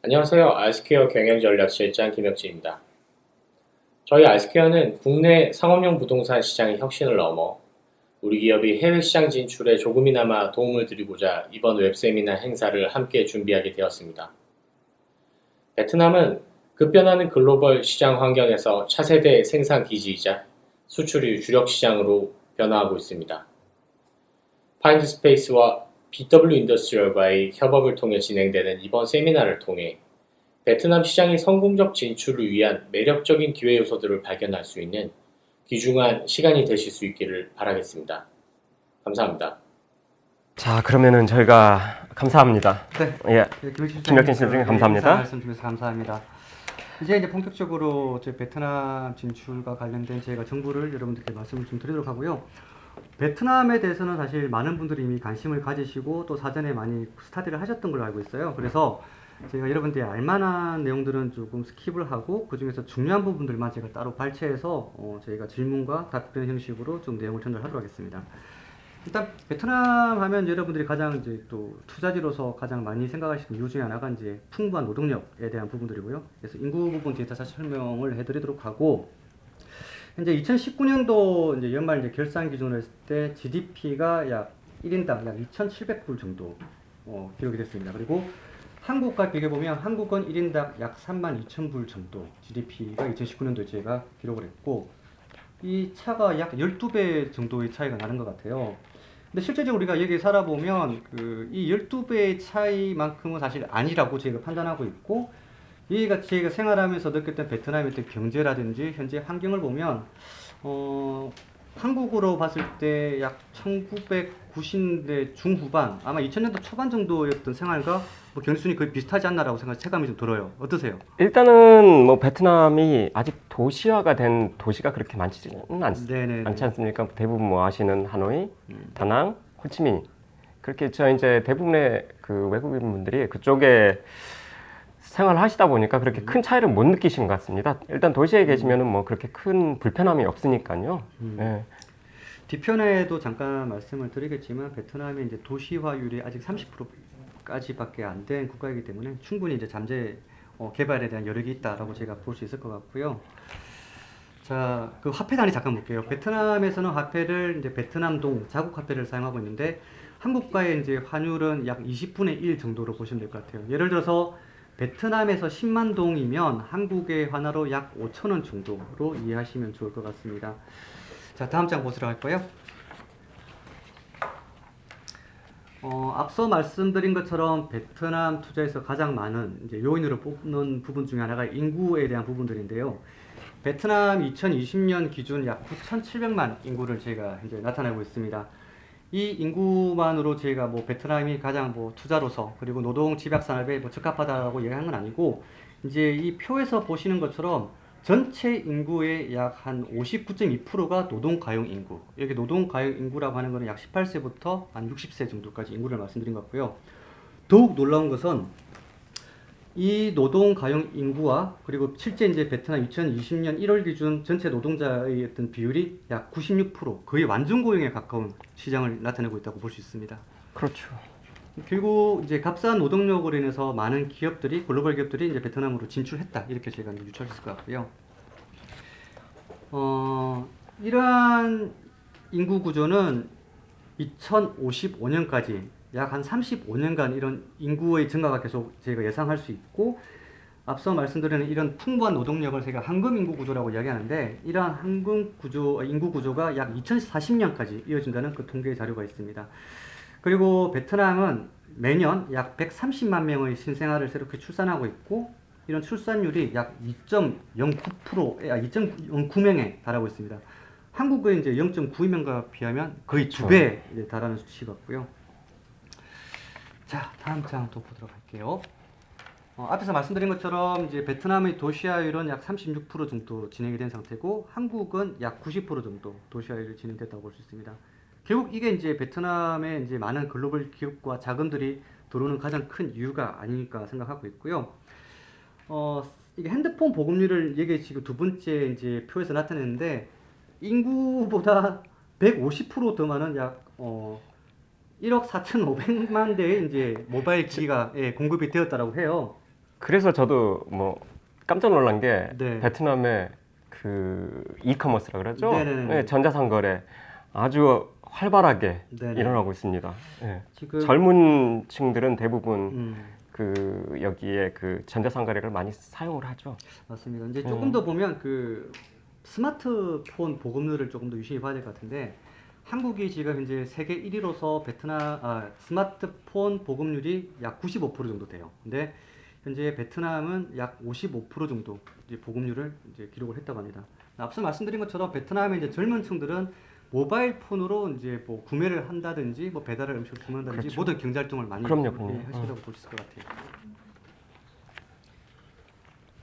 안녕하세요. 알스퀘어 경영전략실장 김혁진입니다. 저희 알스퀘어는 국내 상업용 부동산 시장의 혁신을 넘어 우리 기업이 해외 시장 진출에 조금이나마 도움을 드리고자 이번 웹세미나 행사를 함께 준비하게 되었습니다. 베트남은 급변하는 글로벌 시장 환경에서 차세대 생산 기지이자 수출이 주력 시장으로 변화하고 있습니다. 파인드스페이스와 BW 인더스트리얼과의 협업을 통해 진행되는 이번 세미나를 통해 베트남 시장의 성공적 진출을 위한 매력적인 기회 요소들을 발견할 수 있는 귀중한 시간이 되실 수 있기를 바라겠습니다. 감사합니다. 자, 그러면은 저희가 감사합니다. 네. 예, 김혁진 실장님, 실장님 감사합니다. 말씀 주셔서 감사합니다. 이제 본격적으로 저 베트남 진출과 관련된 저희가 정보를 여러분들께 말씀을 좀 드리도록 하고요. 베트남에 대해서는 사실 많은 분들이 이미 관심을 가지시고 또 사전에 많이 스타디를 하셨던 걸로 알고 있어요. 그래서 제가 여러분들이 알만한 내용들은 조금 스킵을 하고 그 중에서 중요한 부분들만 제가 따로 발췌해서 저희가 질문과 답변 형식으로 좀 내용을 전달하도록 하겠습니다. 일단 베트남 하면 여러분들이 가장 이제 또 투자지로서 가장 많이 생각하시는 이유 중에 하나가 이제 풍부한 노동력에 대한 부분들이고요. 그래서 인구 부분 뒤에 다시 설명을 해드리도록 하고, 현재 2019년도 이제 연말 이제 결산 기준으로 했을 때 GDP가 약 1인당 약 2,700불 정도 기록이 됐습니다. 그리고 한국과 비교해 보면 한국은 1인당 약 32,000불 정도 GDP가 2019년도에 저희가 기록을 했고, 이 차가 약 12배 정도의 차이가 나는 것 같아요. 근데 실제적으로 우리가 여기 살아보면 이 12배의 차이만큼은 사실 아니라고 저희가 판단하고 있고, 여기가 저희가 생활하면서 느꼈던 베트남의 어떤 경제라든지 현재 환경을 보면 한국으로 봤을 때 약 1990년대 중후반 아마 2000년도 초반 정도였던 생활과 뭐 경순이 거의 비슷하지 않나라고 체감이 좀 들어요. 어떠세요? 일단은 뭐 베트남이 아직 도시화가 된 도시가 그렇게 많지는 네네네. 않지 않습니까? 대부분 뭐 아시는 하노이, 다낭, 호치민, 그렇게 저 이제 대부분의 그 외국인 분들이 그쪽에 생활하시다 보니까 그렇게 큰 차이를 못 느끼신 것 같습니다. 일단 도시에 계시면은 뭐 그렇게 큰 불편함이 없으니까요. 예. 뒤편에도 잠깐 말씀을 드리겠지만 베트남의 이제 도시화율이 아직 30%까지밖에 안 된 국가이기 때문에 충분히 이제 잠재 개발에 대한 여력이 있다라고 제가 볼 수 있을 것 같고요. 자, 그 화폐 단위 잠깐 볼게요. 베트남에서는 화폐를 이제 베트남동 자국 화폐를 사용하고 있는데 한국과의 이제 환율은 약 20분의 1 정도로 보시면 될 것 같아요. 예를 들어서 베트남에서 10만 동이면 한국의 환화로 약 5,000원 정도로 이해하시면 좋을 것 같습니다. 자, 다음 장 보시러 할까요? 앞서 말씀드린 것처럼 베트남 투자에서 가장 많은 이제 요인으로 뽑는 부분 중에 하나가 인구에 대한 부분들인데요. 베트남 2020년 기준 약 9,700만 인구를 저희가 현재 나타내고 있습니다. 이 인구만으로 저희가 뭐 베트남이 가장 뭐 투자로서 그리고 노동 집약 산업에 뭐 적합하다고 얘기한 건 아니고, 이제 이 표에서 보시는 것처럼 전체 인구의 약 한 59.2%가 노동 가용 인구. 여기 노동 가용 인구라고 하는 거는 약 18세부터 한 60세 정도까지 인구를 말씀드린 것 같고요. 더욱 놀라운 것은 이 노동 가용 인구와 그리고 실제 이제 베트남 2020년 1월 기준 전체 노동자의 어떤 비율이 약 96%, 거의 완전 고용에 가까운 시장을 나타내고 있다고 볼 수 있습니다. 그렇죠. 그리고 이제 값싼 노동력으로 인해서 많은 기업들이 글로벌 기업들이 이제 베트남으로 진출했다, 이렇게 제가 유추할 수 있을 것 같고요. 이러한 인구 구조는 2055년까지 약 한 35년간 이런 인구의 증가가 계속 저희가 예상할 수 있고, 앞서 말씀드린 이런 풍부한 노동력을 저희가 황금 인구 구조라고 이야기하는데, 이러한 황금 구조, 인구 구조가 약 2040년까지 이어진다는 그 통계 자료가 있습니다. 그리고 베트남은 매년 약 130만 명의 신생아를 새롭게 출산하고 있고, 이런 출산율이 약 2.09명에 달하고 있습니다. 한국의 이제 0.92명과 비하면 거의 그렇죠. 2배에 달하는 수치 같고요. 자, 다음 장 또 보도록 할게요. 앞에서 말씀드린 것처럼 이제 베트남의 도시화율은 약 36% 정도 진행이 된 상태고, 한국은 약 90% 정도 도시화율이 진행됐다고 볼 수 있습니다. 결국 이게 이제 베트남에 이제 많은 글로벌 기업과 자금들이 들어오는 가장 큰 이유가 아닐까 생각하고 있고요. 이게 핸드폰 보급률을 이게 지금 두 번째 이제 표에서 나타냈는데, 인구보다 150%더 많은 약 1억 4,500만 대의 이제 모바일 기기가 공급이 되었다라고 해요. 그래서 저도 뭐 깜짝 놀란 게 네. 베트남의 그 이커머스라 그러죠? 네네네. 네, 전자상거래 아주 활발하게 네네. 일어나고 있습니다. 예. 지금 젊은 층들은 대부분 음, 그 여기에 그 전자상거래를 많이 사용을 하죠. 맞습니다. 이제 조금 더 보면 그 스마트폰 보급률을 조금 더 유심히 봐야 될 것 같은데 한국이 지금 이제 세계 1위로서 스마트폰 보급률이 약 95% 정도 돼요. 근데 현재 베트남은 약 55% 정도 이제 보급률을 이제 기록을 했다고 합니다. 앞서 말씀드린 것처럼 베트남의 이제 젊은 층들은 모바일 폰으로 이제 뭐 구매를 한다든지 뭐 배달을 음식을 주문한다든지 그렇죠. 모든 경제 활동을 많이 그럼요. 하시라고 볼 수 있을 것 같아요.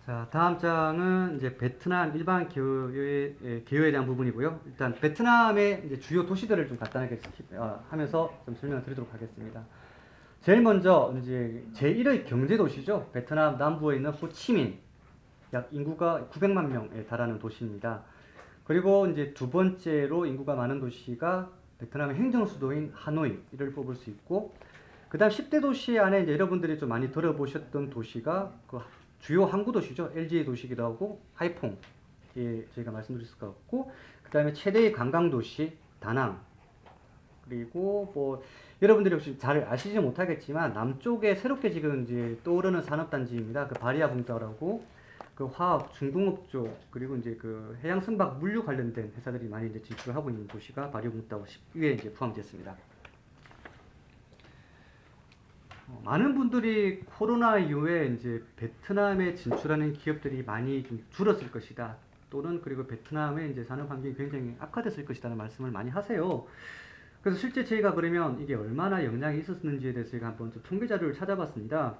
자, 다음 장은 이제 베트남 일반 기후에 대한 부분이고요. 일단 베트남의 이제 주요 도시들을 좀 간단하게 하면서 좀 설명을 드리도록 하겠습니다. 제일 먼저 이제 제1의 경제 도시죠. 베트남 남부에 있는 호치민, 약 인구가 900만 명에 달하는 도시입니다. 그리고 이제 두 번째로 인구가 많은 도시가 베트남의 행정 수도인 하노이를 뽑을 수 있고, 그다음 10대 도시 안에 이제 여러분들이 좀 많이 들어보셨던 도시가 그 주요 항구 도시죠. LG 도시기도 하고 하이퐁, 예, 저희가 말씀드릴 것 같고, 그다음에 최대의 관광 도시 다낭, 그리고 뭐 여러분들이 혹시 잘 아시지 못하겠지만 남쪽에 새롭게 지금 이제 떠오르는 산업단지입니다. 그 바리아 붕따오라고 그 화학, 중공업 쪽, 그리고 이제 그 해양 선박 물류 관련된 회사들이 많이 이제 진출하고 있는 도시가 바리아 붕따오 10위에 이제 포함됐습니다. 많은 분들이 코로나 이후에 이제 베트남에 진출하는 기업들이 많이 좀 줄었을 것이다. 또는 그리고 베트남의 이제 산업 환경이 굉장히 악화됐을 것이라는 말씀을 많이 하세요. 그래서 실제 저희가 그러면 이게 얼마나 영향이 있었는지에 대해서 제가 한번 좀 통계 자료를 찾아봤습니다.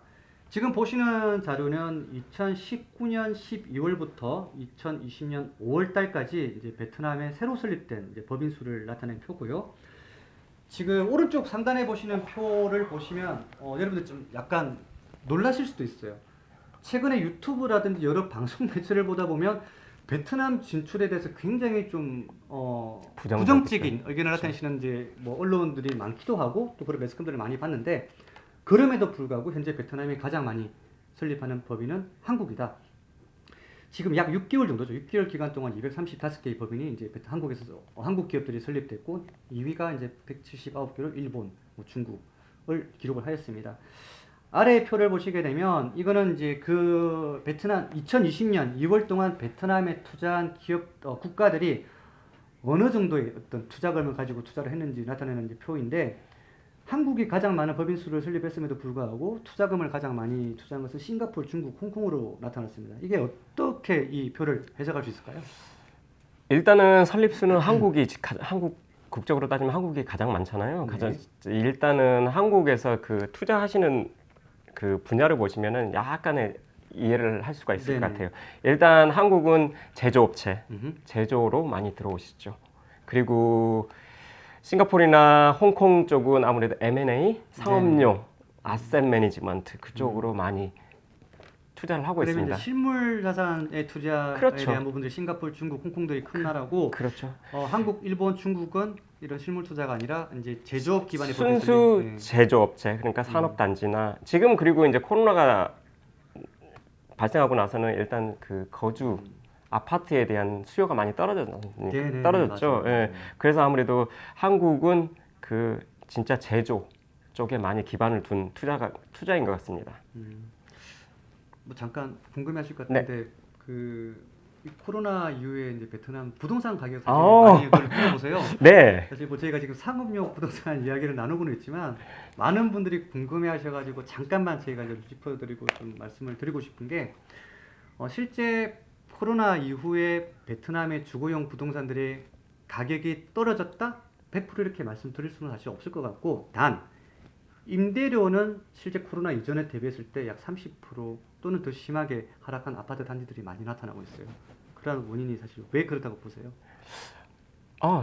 지금 보시는 자료는 2019년 12월부터 2020년 5월 달까지 이제 베트남에 새로 설립된 이제 법인 수를 나타낸 표고요. 지금 오른쪽 상단에 보시는 표를 보시면 여러분들 좀 약간 놀라실 수도 있어요. 최근에 유튜브라든지 여러 방송 매체를 보다 보면 베트남 진출에 대해서 굉장히 좀 부정적인 의견을 나타내시는 이제 뭐 언론들이 많기도 하고 또 그런 매스컴들을 많이 봤는데, 그럼에도 불구하고 현재 베트남이 가장 많이 설립하는 법인은 한국이다. 지금 약 6개월 정도죠. 6개월 기간 동안 235개의 법인이 이제 한국에서 한국 기업들이 설립됐고, 2위가 이제 179개로 일본, 뭐 중국을 기록을 하였습니다. 아래의 표를 보시게 되면 이거는 이제 그 베트남 2020년 2월 동안 베트남에 투자한 기업 국가들이 어느 정도의 어떤 투자금을 가지고 투자를 했는지 나타내는 이제 표인데, 한국이 가장 많은 법인 수를 설립했음에도 불구하고 투자금을 가장 많이 투자한 것은 싱가포르, 중국, 홍콩으로 나타났습니다. 이게 어떻게 이 표를 해석할 수 있을까요? 일단은 설립수는 한국 국적으로 따지면 한국이 가장 많잖아요. 네. 일단은 한국에서 그 투자하시는 그 분야를 보시면은 약간의 이해를 할 수가 있을 네네. 것 같아요. 일단 한국은 제조업체, 음흠. 제조로 많이 들어오시죠. 그리고 싱가포르나 홍콩 쪽은 아무래도 M&A, 상업용, 아셋 매니지먼트 그쪽으로 많이 투자를 하고 그러면 있습니다. 이제 실물 자산의 투자에 그렇죠. 대한 부분들 싱가포르, 중국, 홍콩들이 큰 나라고, 그렇죠. 한국, 일본, 중국은 이런 실물 투자가 아니라 이제 제조업 기반의 순수 법인들이, 네. 제조업체, 그러니까 산업단지나 지금 그리고 이제 코로나가 발생하고 나서는 일단 그 거주 아파트에 대한 수요가 많이 네네, 떨어졌죠. 맞아요. 예. 그래서 아무래도 한국은 그 진짜 제조 쪽에 많이 기반을 둔 투자인 것 같습니다. 뭐 잠깐 궁금해하실 것 네. 같은데 이 코로나 이후에 이제 베트남 부동산 가격 아. 사실 많이 들어보세요. 네. 사실 뭐 저희가 지금 상업용 부동산 이야기를 나누고는 있지만 많은 분들이 궁금해하셔가지고 잠깐만 저희가 좀 짚어드리고 좀 말씀을 드리고 싶은 게, 실제 코로나 이후에 베트남의 주거용 부동산들의 가격이 떨어졌다? 100% 이렇게 말씀드릴 수는 사실 없을 것 같고, 단 임대료는 실제 코로나 이전에 대비했을 때 약 30% 또는 더 심하게 하락한 아파트 단지들이 많이 나타나고 있어요. 그런 원인이 사실 왜 그렇다고 보세요?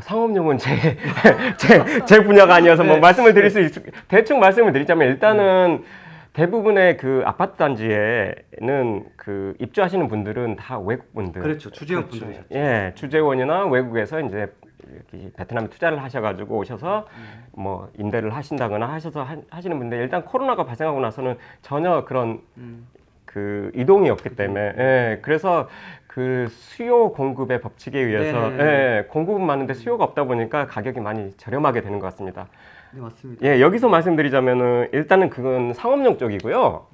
상업용은 제 분야가 아니어서 뭐 네. 말씀을 드릴 대충 말씀을 드리자면 일단은 대부분의 그 아파트 단지에는 그 입주하시는 분들은 다 외국 분들. 그렇죠. 주재원 그렇죠. 분들이죠. 예, 주재원이나 외국에서 이제 이렇게 베트남에 투자를 하셔가지고 오셔서 뭐 임대를 하신다거나 하시는 분들, 일단 코로나가 발생하고 나서는 전혀 그런 그 이동이 없기 때문에 예, 그래서 그 수요 공급의 법칙에 의해서 네. 예, 공급은 많은데 수요가 없다 보니까 가격이 많이 저렴하게 되는 것 같습니다. 네, 맞습니다. 예, 여기서 말씀드리자면은 일단은 그건 상업용 쪽이고요.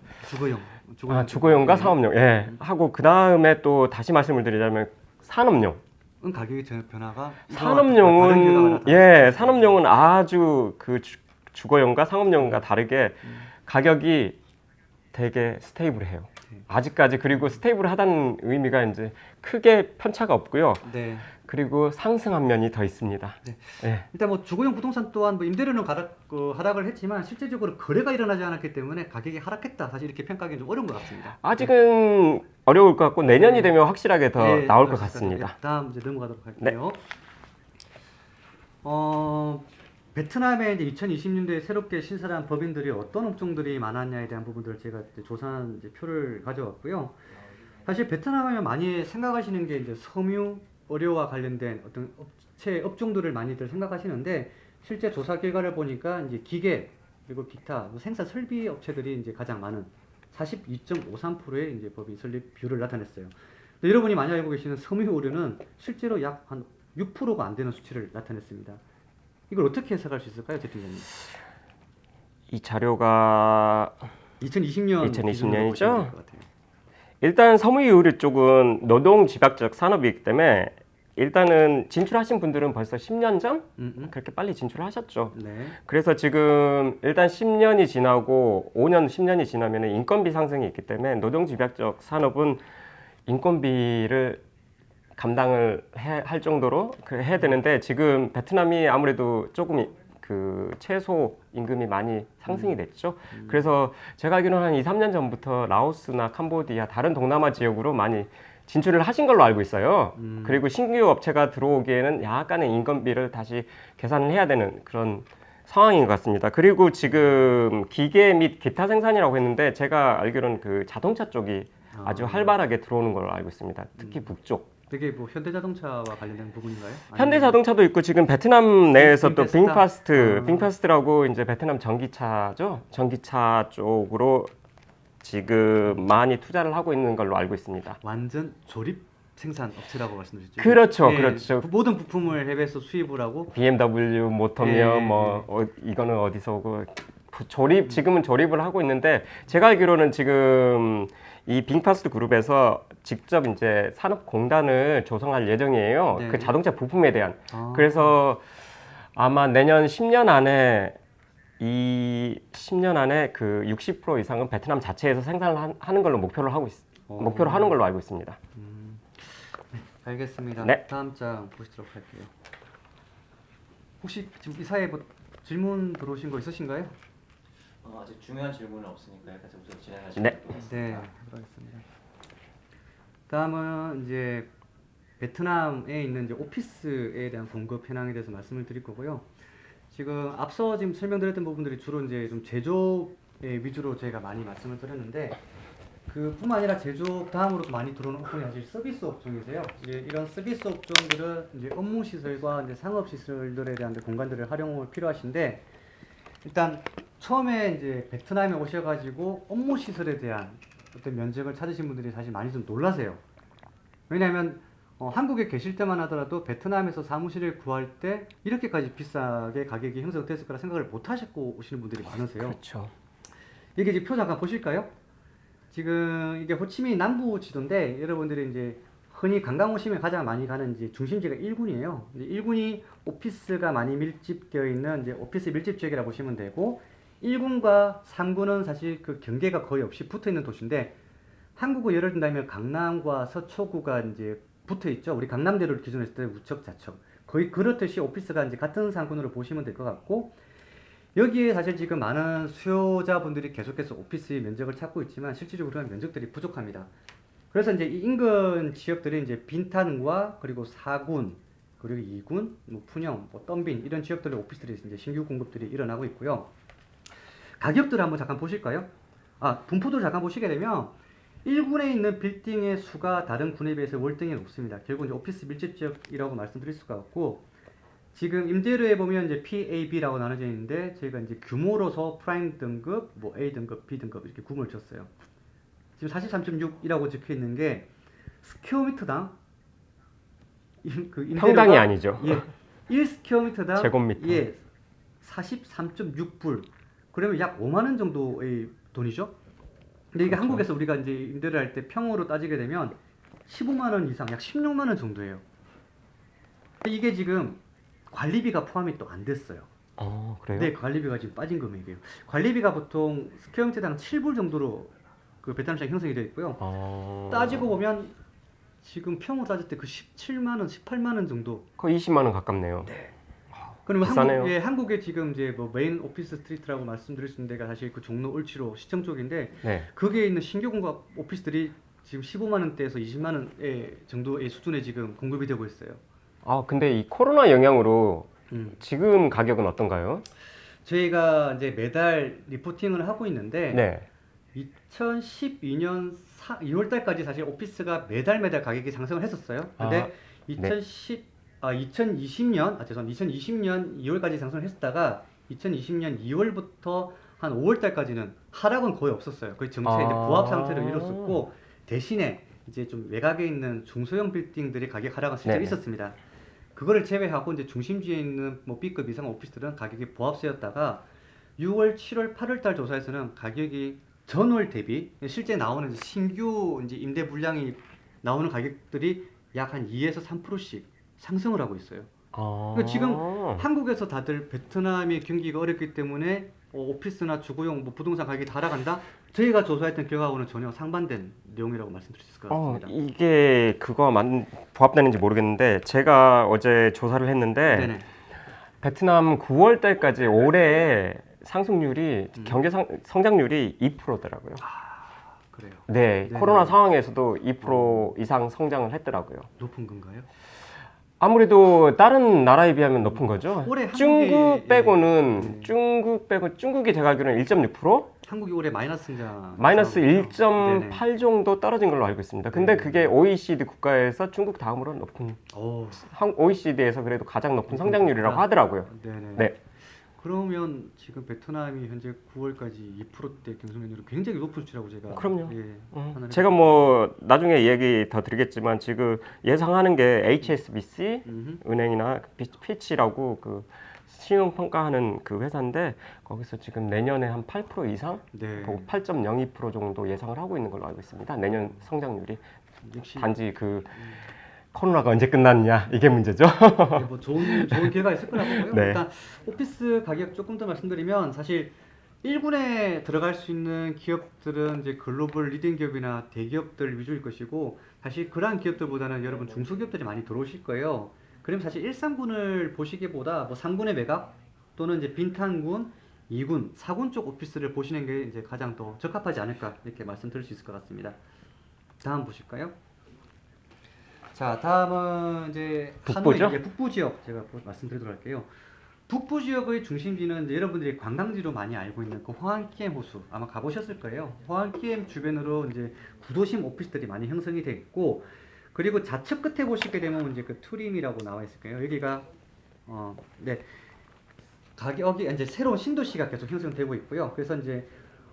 주거용과 네. 상업용 예, 하고 그 다음에 또 다시 말씀을 드리자면 산업용. 가격의 변화가 다른 결과가 산업용은 나타났습니다. 산업용은 아주 그 주거용과 상업용과 다르게 가격이 되게 스테이블해요. 아직까지. 그리고 스테이블하다는 의미가 이제 크게 편차가 없고요. 네. 그리고 상승한 면이 더 있습니다. 네. 예. 일단 뭐 주거용 부동산 또한 뭐 임대료는 하락을 했지만 실제적으로 거래가 일어나지 않았기 때문에 가격이 하락했다. 사실 이렇게 평가하기는 좀 어려운 것 같습니다. 아직은 어려울 것 같고 내년이 되면 확실하게 더 네, 나올 것 그렇습니다. 같습니다. 네, 다음 이제 넘어가도록 할게요. 베트남에 이제 2020년도에 새롭게 신설한 법인들이 어떤 업종들이 많았냐에 대한 부분들을 제가 이제 조사한 이제 표를 가져왔고요. 사실 베트남 하면 많이 생각하시는 게 이제 섬유, 의료와 관련된 어떤 업종들을 많이들 생각하시는데 실제 조사 결과를 보니까 이제 기계 그리고 기타 생산 설비 업체들이 이제 가장 많은 42.53%의 이제 법인 설립 비율을 나타냈어요. 근데 여러분이 많이 알고 계시는 섬유 의료는 실제로 약 한 6%가 안 되는 수치를 나타냈습니다. 이걸 어떻게 해석할 수 있을까요, 제팀장님? 이 자료가 2020년 2020년 이죠? 같아요. 일단 섬유의료 쪽은 노동집약적 산업이기 때문에 일단은 진출하신 분들은 벌써 10년 전 그렇게 빨리 진출하셨죠. 네. 그래서 지금 일단 10년이 지나고 5년, 10년이 지나면 인건비 상승이 있기 때문에 노동집약적 산업은 인건비를 감당을 할 정도로 해야 되는데 지금 베트남이 아무래도 조금 그 최소 임금이 많이 상승이 됐죠. 그래서 제가 알기로는 한 2, 3년 전부터 라오스나 캄보디아 다른 동남아 지역으로 많이 진출을 하신 걸로 알고 있어요. 그리고 신규 업체가 들어오기에는 약간의 인건비를 다시 계산을 해야 되는 그런 상황인 것 같습니다. 그리고 지금 기계 및 기타 생산이라고 했는데 제가 알기로는 그 자동차 쪽이 아주 활발하게 들어오는 걸로 알고 있습니다. 특히 북쪽. 되게 뭐 현대자동차와 관련된 부분인가요? 현대자동차도 있고 지금 베트남 내에서 또 빙파스타? 빙파스트라고 이제 베트남 전기차죠. 전기차 쪽으로 지금 많이 투자를 하고 있는 걸로 알고 있습니다. 완전 조립 생산 업체라고 말씀드렸죠. 그렇죠, 예, 그렇죠. 모든 부품을 해외에서 수입을 하고 BMW 모터며 예, 이거는 어디서 오고 지금은 조립을 하고 있는데 제가 알기로는 지금 이 빙파스트 그룹에서 직접 이제 산업공단을 조성할 예정이에요. 네. 그 자동차 부품에 대한. 그래서 아마 내년 10년 안에 그 60% 이상은 베트남 자체에서 생산을 하는 걸로 목표로 하는 걸로 알고 있습니다. 알겠습니다. 네. 다음 장 보시도록 할게요. 혹시 지금 이 사이에 뭐 질문 들어오신 거 있으신가요? 아직 중요한 질문은 없으니까 여기까지 우선 진행하시면 네. 될것 같습니다. 네, 하겠습니다. 다음은 이제 베트남에 있는 이제 오피스에 대한 공급 현황에 대해서 말씀을 드릴 거고요. 지금 앞서 지금 설명드렸던 부분들이 주로 이제 좀 제조업 위주로 제가 많이 말씀을 드렸는데 그뿐만 아니라 제조업 다음으로 많이 들어오는 업종이 사실 서비스 업종이세요. 이제 이런 서비스 업종들은 이제 업무 시설과 이제 상업 시설들에 대한 공간들을 활용을 필요하신데 일단 처음에 이제 베트남에 오셔가지고 업무 시설에 대한 어떤 면적을 찾으신 분들이 사실 많이 좀 놀라세요. 왜냐하면 한국에 계실 때만 하더라도 베트남에서 사무실을 구할 때 이렇게까지 비싸게 가격이 형성됐을 거라 생각을 못 하셨고 오시는 분들이 많으세요. 그렇죠. 이게 지금 표 잠깐 보실까요? 지금 이게 호치민 남부 지도인데 여러분들이 이제 흔히 관광 오시면 가장 많이 가는 이제 중심지가 1군이에요. 1군이 오피스가 많이 밀집되어 있는 이제 오피스 밀집 지역이라고 보시면 되고 1군과 3군은 사실 그 경계가 거의 없이 붙어 있는 도시인데 한국을 예를 든다면 강남과 서초구가 이제 붙어 있죠. 우리 강남대로를 기준으로 했을 때 우척 좌척 거의 그렇듯이 오피스가 이제 같은 상군으로 보시면 될 것 같고 여기에 사실 지금 많은 수요자분들이 계속해서 오피스의 면적을 찾고 있지만 실질적으로 그런 면적들이 부족합니다. 그래서 이제 이 인근 지역들이 이제 빈탄과 그리고 4군 그리고 2군, 뭐 푸념, 뭐 덤빈 이런 지역들의 오피스들이 이제 신규 공급들이 일어나고 있고요. 가격들을 한번 잠깐 보실까요? 분포도를 잠깐 보시게 되면 1군에 있는 빌딩의 수가 다른 군에 비해서 월등히 높습니다. 결국 이제 오피스 밀집 지역이라고 말씀드릴 수가 없고 지금 임대료에 보면 이제 PAB라고 나눠져 있는데 저희가 이제 규모로서 프라임 등급, 뭐 A 등급, B 등급 이렇게 구분을 줬어요. 지금 43.6이라고 적혀 있는 게 스퀘어미터당 그 임대료가 평당이 아니죠. 예, 1스퀘어미터당 제곱미터. 예, 43.6불. 그러면 약 5만 원 정도의 돈이죠. 근데 이게 그렇죠. 한국에서 우리가 이제 임대를 할 때 평으로 따지게 되면 15만 원 이상, 약 16만 원 정도예요. 이게 지금 관리비가 포함이 또 안 됐어요. 그래요? 네, 관리비가 지금 빠진 금액이에요. 관리비가 보통 스퀘어미터당 7불 정도로 그 베트남 시장 형성이 되어 있고요. 따지고 보면 지금 평으로 따질 때 그 17만 원, 18만 원 정도. 거의 20만 원 가깝네요. 그러면 비싸네요. 한국에 지금 이제 뭐 메인 오피스 스트리트라고 말씀드릴 수 있는 데가 사실 그 종로 을지로 시청 쪽인데 네. 거기에 있는 신규 공급 오피스들이 지금 15만 원대에서 20만 원 정도의 수준에 지금 공급이 되고 있어요. 근데 이 코로나 영향으로 음. 지금 가격은 어떤가요? 저희가 이제 매달 리포팅을 하고 있는데 네. 2012년 2월 달까지 사실 오피스가 매달 가격이 상승을 했었어요. 근데 2020년 2월까지 상승을 했다가 2020년 2월부터 한 5월 달까지는 하락은 거의 없었어요. 거의 정체의 부합 상태를 이뤘었고 대신에 이제 좀 외곽에 있는 중소형 빌딩들의 가격 하락은 실제로 네네. 있었습니다. 그거를 제외하고 이제 중심지에 있는 뭐 B급 이상 오피스들은 가격이 보합세였다가 6월, 7월, 8월 달 조사에서는 가격이 전월 대비 실제 나오는 신규 이제 임대 물량이 나오는 가격들이 약 한 2에서 3%씩 상승을 하고 있어요. 그러니까 지금 한국에서 다들 베트남의 경기가 어렵기 때문에 오피스나 주거용 뭐 부동산 가격이 다 하락한다. 저희가 조사했던 결과하고는 전혀 상반된 내용이라고 말씀드릴 수 있을 것 같습니다. 이게 부합되는지 모르겠는데 제가 어제 조사를 했는데 네네. 베트남 9월 달까지 올해 상승률이 경제 성장률이 2%더라고요. 그래요. 네, 네네. 코로나 상황에서도 2% 이상 성장을 했더라고요. 높은 건가요? 아무래도 다른 나라에 비하면 높은 거죠. 올해 중국 빼고는 네. 중국이 제가 알기로는 1.6%? 한국이 올해 마이너스 성장. 마이너스 네네. 1.8 정도 떨어진 걸로 알고 있습니다. 근데 네. 그게 OECD 국가에서 중국 다음으로 높은 OECD에서 그래도 가장 높은 성장률이라고 하더라고요. 네네. 네. 그러면 지금 베트남이 현재 9월까지 2%대 경상률이 굉장히 높은 수치라고 제가 그럼요. 판단을 제가 뭐 나중에 얘기 더 드리겠지만 지금 예상하는 게 HSBC 은행이나 피치라고 그 신용 평가하는 그 회사인데 거기서 지금 내년에 한 8% 이상, 네. 8.02% 정도 예상을 하고 있는 걸로 알고 있습니다. 내년 성장률이 역시 단지 그 코로나가 언제 끝났냐 이게 문제죠. 네, 뭐 좋은 결과가 있을 거라고 보고요. 네. 일단 오피스 가격 조금 더 말씀드리면 사실 1군에 들어갈 수 있는 기업들은 이제 글로벌 리딩 기업이나 대기업들 위주일 것이고 사실 그러한 기업들보다는 여러분 중소기업들이 많이 들어오실 거예요. 그럼 사실 1, 3군을 보시기보다 뭐 3군의 매각 또는 이제 빈탄군, 2군, 4군 쪽 오피스를 보시는 게 이제 가장 더 적합하지 않을까 이렇게 말씀드릴 수 있을 것 같습니다. 다음 보실까요? 자, 다음은 이제 북부죠? 하노이, 북부 지역 제가 말씀드리도록 할게요. 북부 지역의 중심지는 이제 여러분들이 관광지로 많이 알고 있는 그 호안키엠 호수 아마 가보셨을 거예요. 호안키엠 주변으로 이제 구도심 오피스들이 많이 형성이 돼 있고 그리고 좌측 끝에 보시게 되면 이제 그 투림이라고 나와 있을 거예요. 여기가 네 가격이 이제 새로운 신도시가 계속 형성되고 있고요. 그래서 이제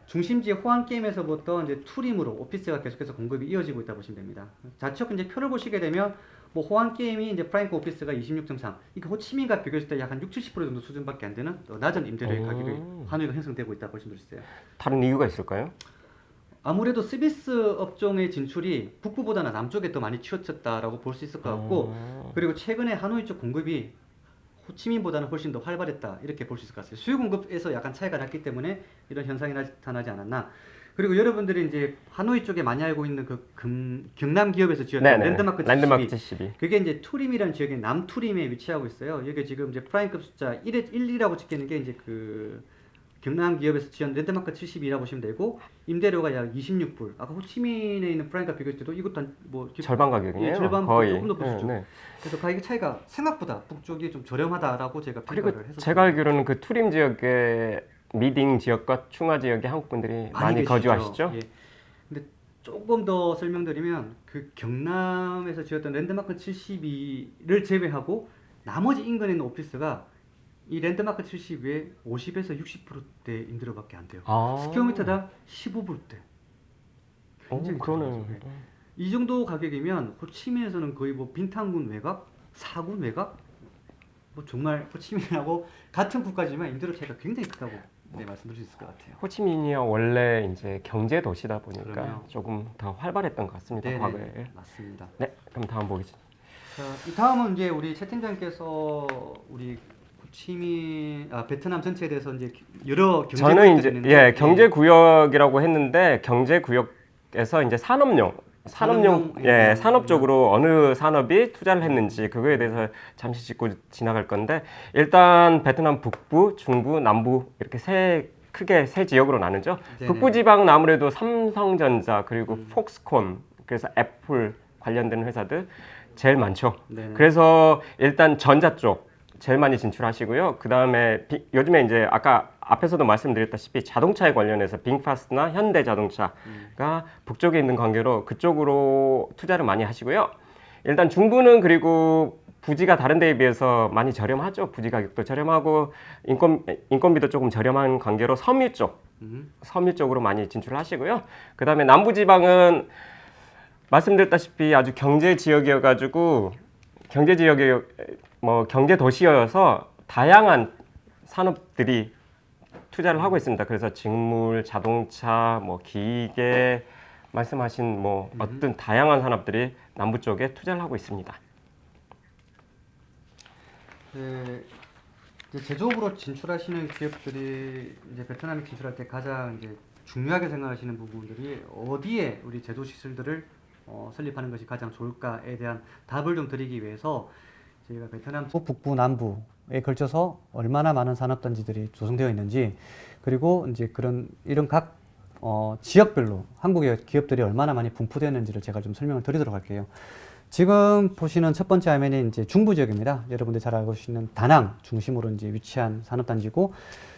중심지 호안게임에서부터 이제 투림으로 오피스가 계속해서 공급이 이어지고 있다 보시면 됩니다. 좌측 이제 표를 보시게 되면 뭐 호안게임이 이제 프라임크 오피스가 26.3, 이게 호치민과 비교했을 때 약 한 60, 70% 정도 수준밖에 안 되는 낮은 임대료의 가격이 하노이가 형성되고 있다 보시면 되겠어요. 다른 이유가 있을까요? 아무래도 서비스 업종의 진출이 북부보다는 남쪽에 더 많이 치우쳤다라고 볼 수 있을 것 같고 그리고 최근에 하노이 쪽 공급이 호치민보다는 훨씬 더 활발했다 이렇게 볼 수 있을 것 같아요. 수요 공급에서 약간 차이가 났기 때문에 이런 현상이 나타나지 않았나. 그리고 여러분들이 이제 하노이 쪽에 많이 알고 있는 그 경남 기업에서 지었던 랜드마크 72. 그게 이제 투림이라는 지역의 남투림에 위치하고 있어요. 여기 지금 이제 프라임급 숫자 1이라고 찍혀 있는 게 이제 그 경남 기업에서 지은 랜드마크 72라고 보시면 되고 임대료가 약 26불. 아까 호치민에 있는 프라임과 비교했을 때도 이것도 뭐 절반 가격이네요. 절반 거의. 조금 높은 수준. 네. 그래서 가격 차이가 생각보다 북쪽이 좀 저렴하다라고 제가 그리고 평가를 했었어요. 제가 알기로는 그 투림 지역의 미딩 지역과 충화 지역에 한국 분들이 많이 계시죠. 거주하시죠? 예. 근데 조금 더 설명드리면 그 경남에서 지었던 랜드마크 72를 제외하고 나머지 인근에 있는 오피스가 이 랜드마크 72에 50에서 60%대 임대료밖에 안 돼요. 스퀘어미터당 15불대. 굉장히 그러네요. 저렴하죠. 이 정도 가격이면 호치민에서는 거의 뭐 빈탄군 외곽, 사군 외곽, 뭐 정말 호치민하고 같은 국가지만 임대료 차이가 굉장히 크다고 네, 말씀드릴 수 있을 것 같아요. 호치민이 원래 이제 경제 도시다 보니까 그러네요. 조금 더 활발했던 것 같습니다. 네네, 과거에. 맞습니다. 네, 그럼 다음 보겠습니다. 자, 이 다음은 이제 우리 채 팀장께서 우리 베트남 전체에 대해서 이제 여러 경제 저는 구역들이 이제 있는데, 예 경제 구역이라고 했는데 경제 구역에서 이제 산업용 예. 산업적으로 어느 산업이 투자를 했는지 그거에 대해서 잠시 짚고 지나갈 건데 일단 베트남 북부, 중부, 남부 이렇게 크게 세 지역으로 나누죠. 네네. 북부 지방은 아무래도 삼성전자 그리고 폭스콘 그래서 애플 관련된 회사들 제일 많죠. 네네. 그래서 일단 전자 쪽 제일 많이 진출하시고요. 그 다음에 요즘에 이제 아까 앞에서도 말씀드렸다시피 자동차에 관련해서 빙파스트나 현대자동차가 북쪽에 있는 관계로 그쪽으로 투자를 많이 하시고요. 일단 중부는 그리고 부지가 다른 데에 비해서 많이 저렴하죠. 부지 가격도 저렴하고 인건비도 조금 저렴한 관계로 섬유 쪽으로 많이 진출을 하시고요. 그 다음에 남부 지방은 말씀드렸다시피 아주 경제 지역이어가지고 경제 도시여서 다양한 산업들이 투자를 하고 있습니다. 그래서 직물, 자동차, 기계 말씀하신 어떤 다양한 산업들이 남부 쪽에 투자를 하고 있습니다. 네, 이제 제조업으로 진출하시는 기업들이 이제 베트남에 진출할 때 가장 이제 중요하게 생각하시는 부분들이 어디에 우리 제조 시설들을 설립하는 것이 가장 좋을까에 대한 답을 좀 드리기 위해서 저희가 베트남 북부 남부에 걸쳐서 얼마나 많은 산업단지들이 조성되어 있는지 그리고 이제 이런 각 지역별로 한국의 기업들이 얼마나 많이 분포되어 있는지를 제가 좀 설명을 드리도록 할게요. 지금 보시는 첫 번째 화면이 이제 중부 지역입니다. 여러분들 잘 알고 계시는 다낭 중심으로 이제 위치한 산업단지고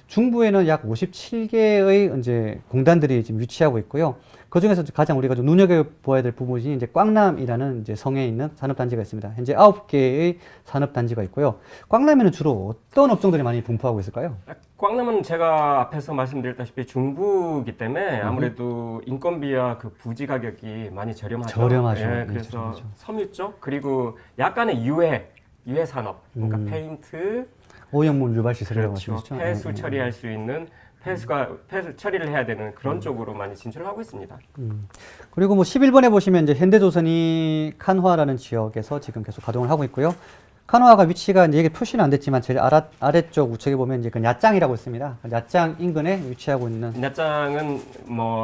중부에는 약 57개의 이제 공단들이 지금 위치하고 있고요. 그 중에서 가장 우리가 좀 눈여겨보아야 될 부분이 이제 꽝남이라는 이제 성에 있는 산업단지가 있습니다. 현재 9개의 산업단지가 있고요. 꽝남에는 주로 어떤 업종들이 많이 분포하고 있을까요? 꽝남은 제가 앞에서 말씀드렸다시피 중부이기 때문에 아무래도 인건비와 그 부지 가격이 많이 저렴하죠. 저렴하죠. 예, 네, 그래서 저렴하죠. 섬유 쪽 그리고 약간의 유해 산업, 그러니까 페인트, 오염물 유발 시설이라고 그렇죠. 말씀하시죠? 폐수 처리할 수 있는 폐수 처리를 해야 되는 그런 쪽으로 많이 진출을 하고 있습니다. 그리고 11번에 보시면 이제 현대조선이 칸화라는 지역에서 지금 계속 가동을 하고 있고요. 칸화가 위치가 이제 이게 표시는 안 됐지만 제일 아래쪽 우측에 보면 이제 그 야짱이라고 있습니다. 야짱 인근에 위치하고 있는 야짱은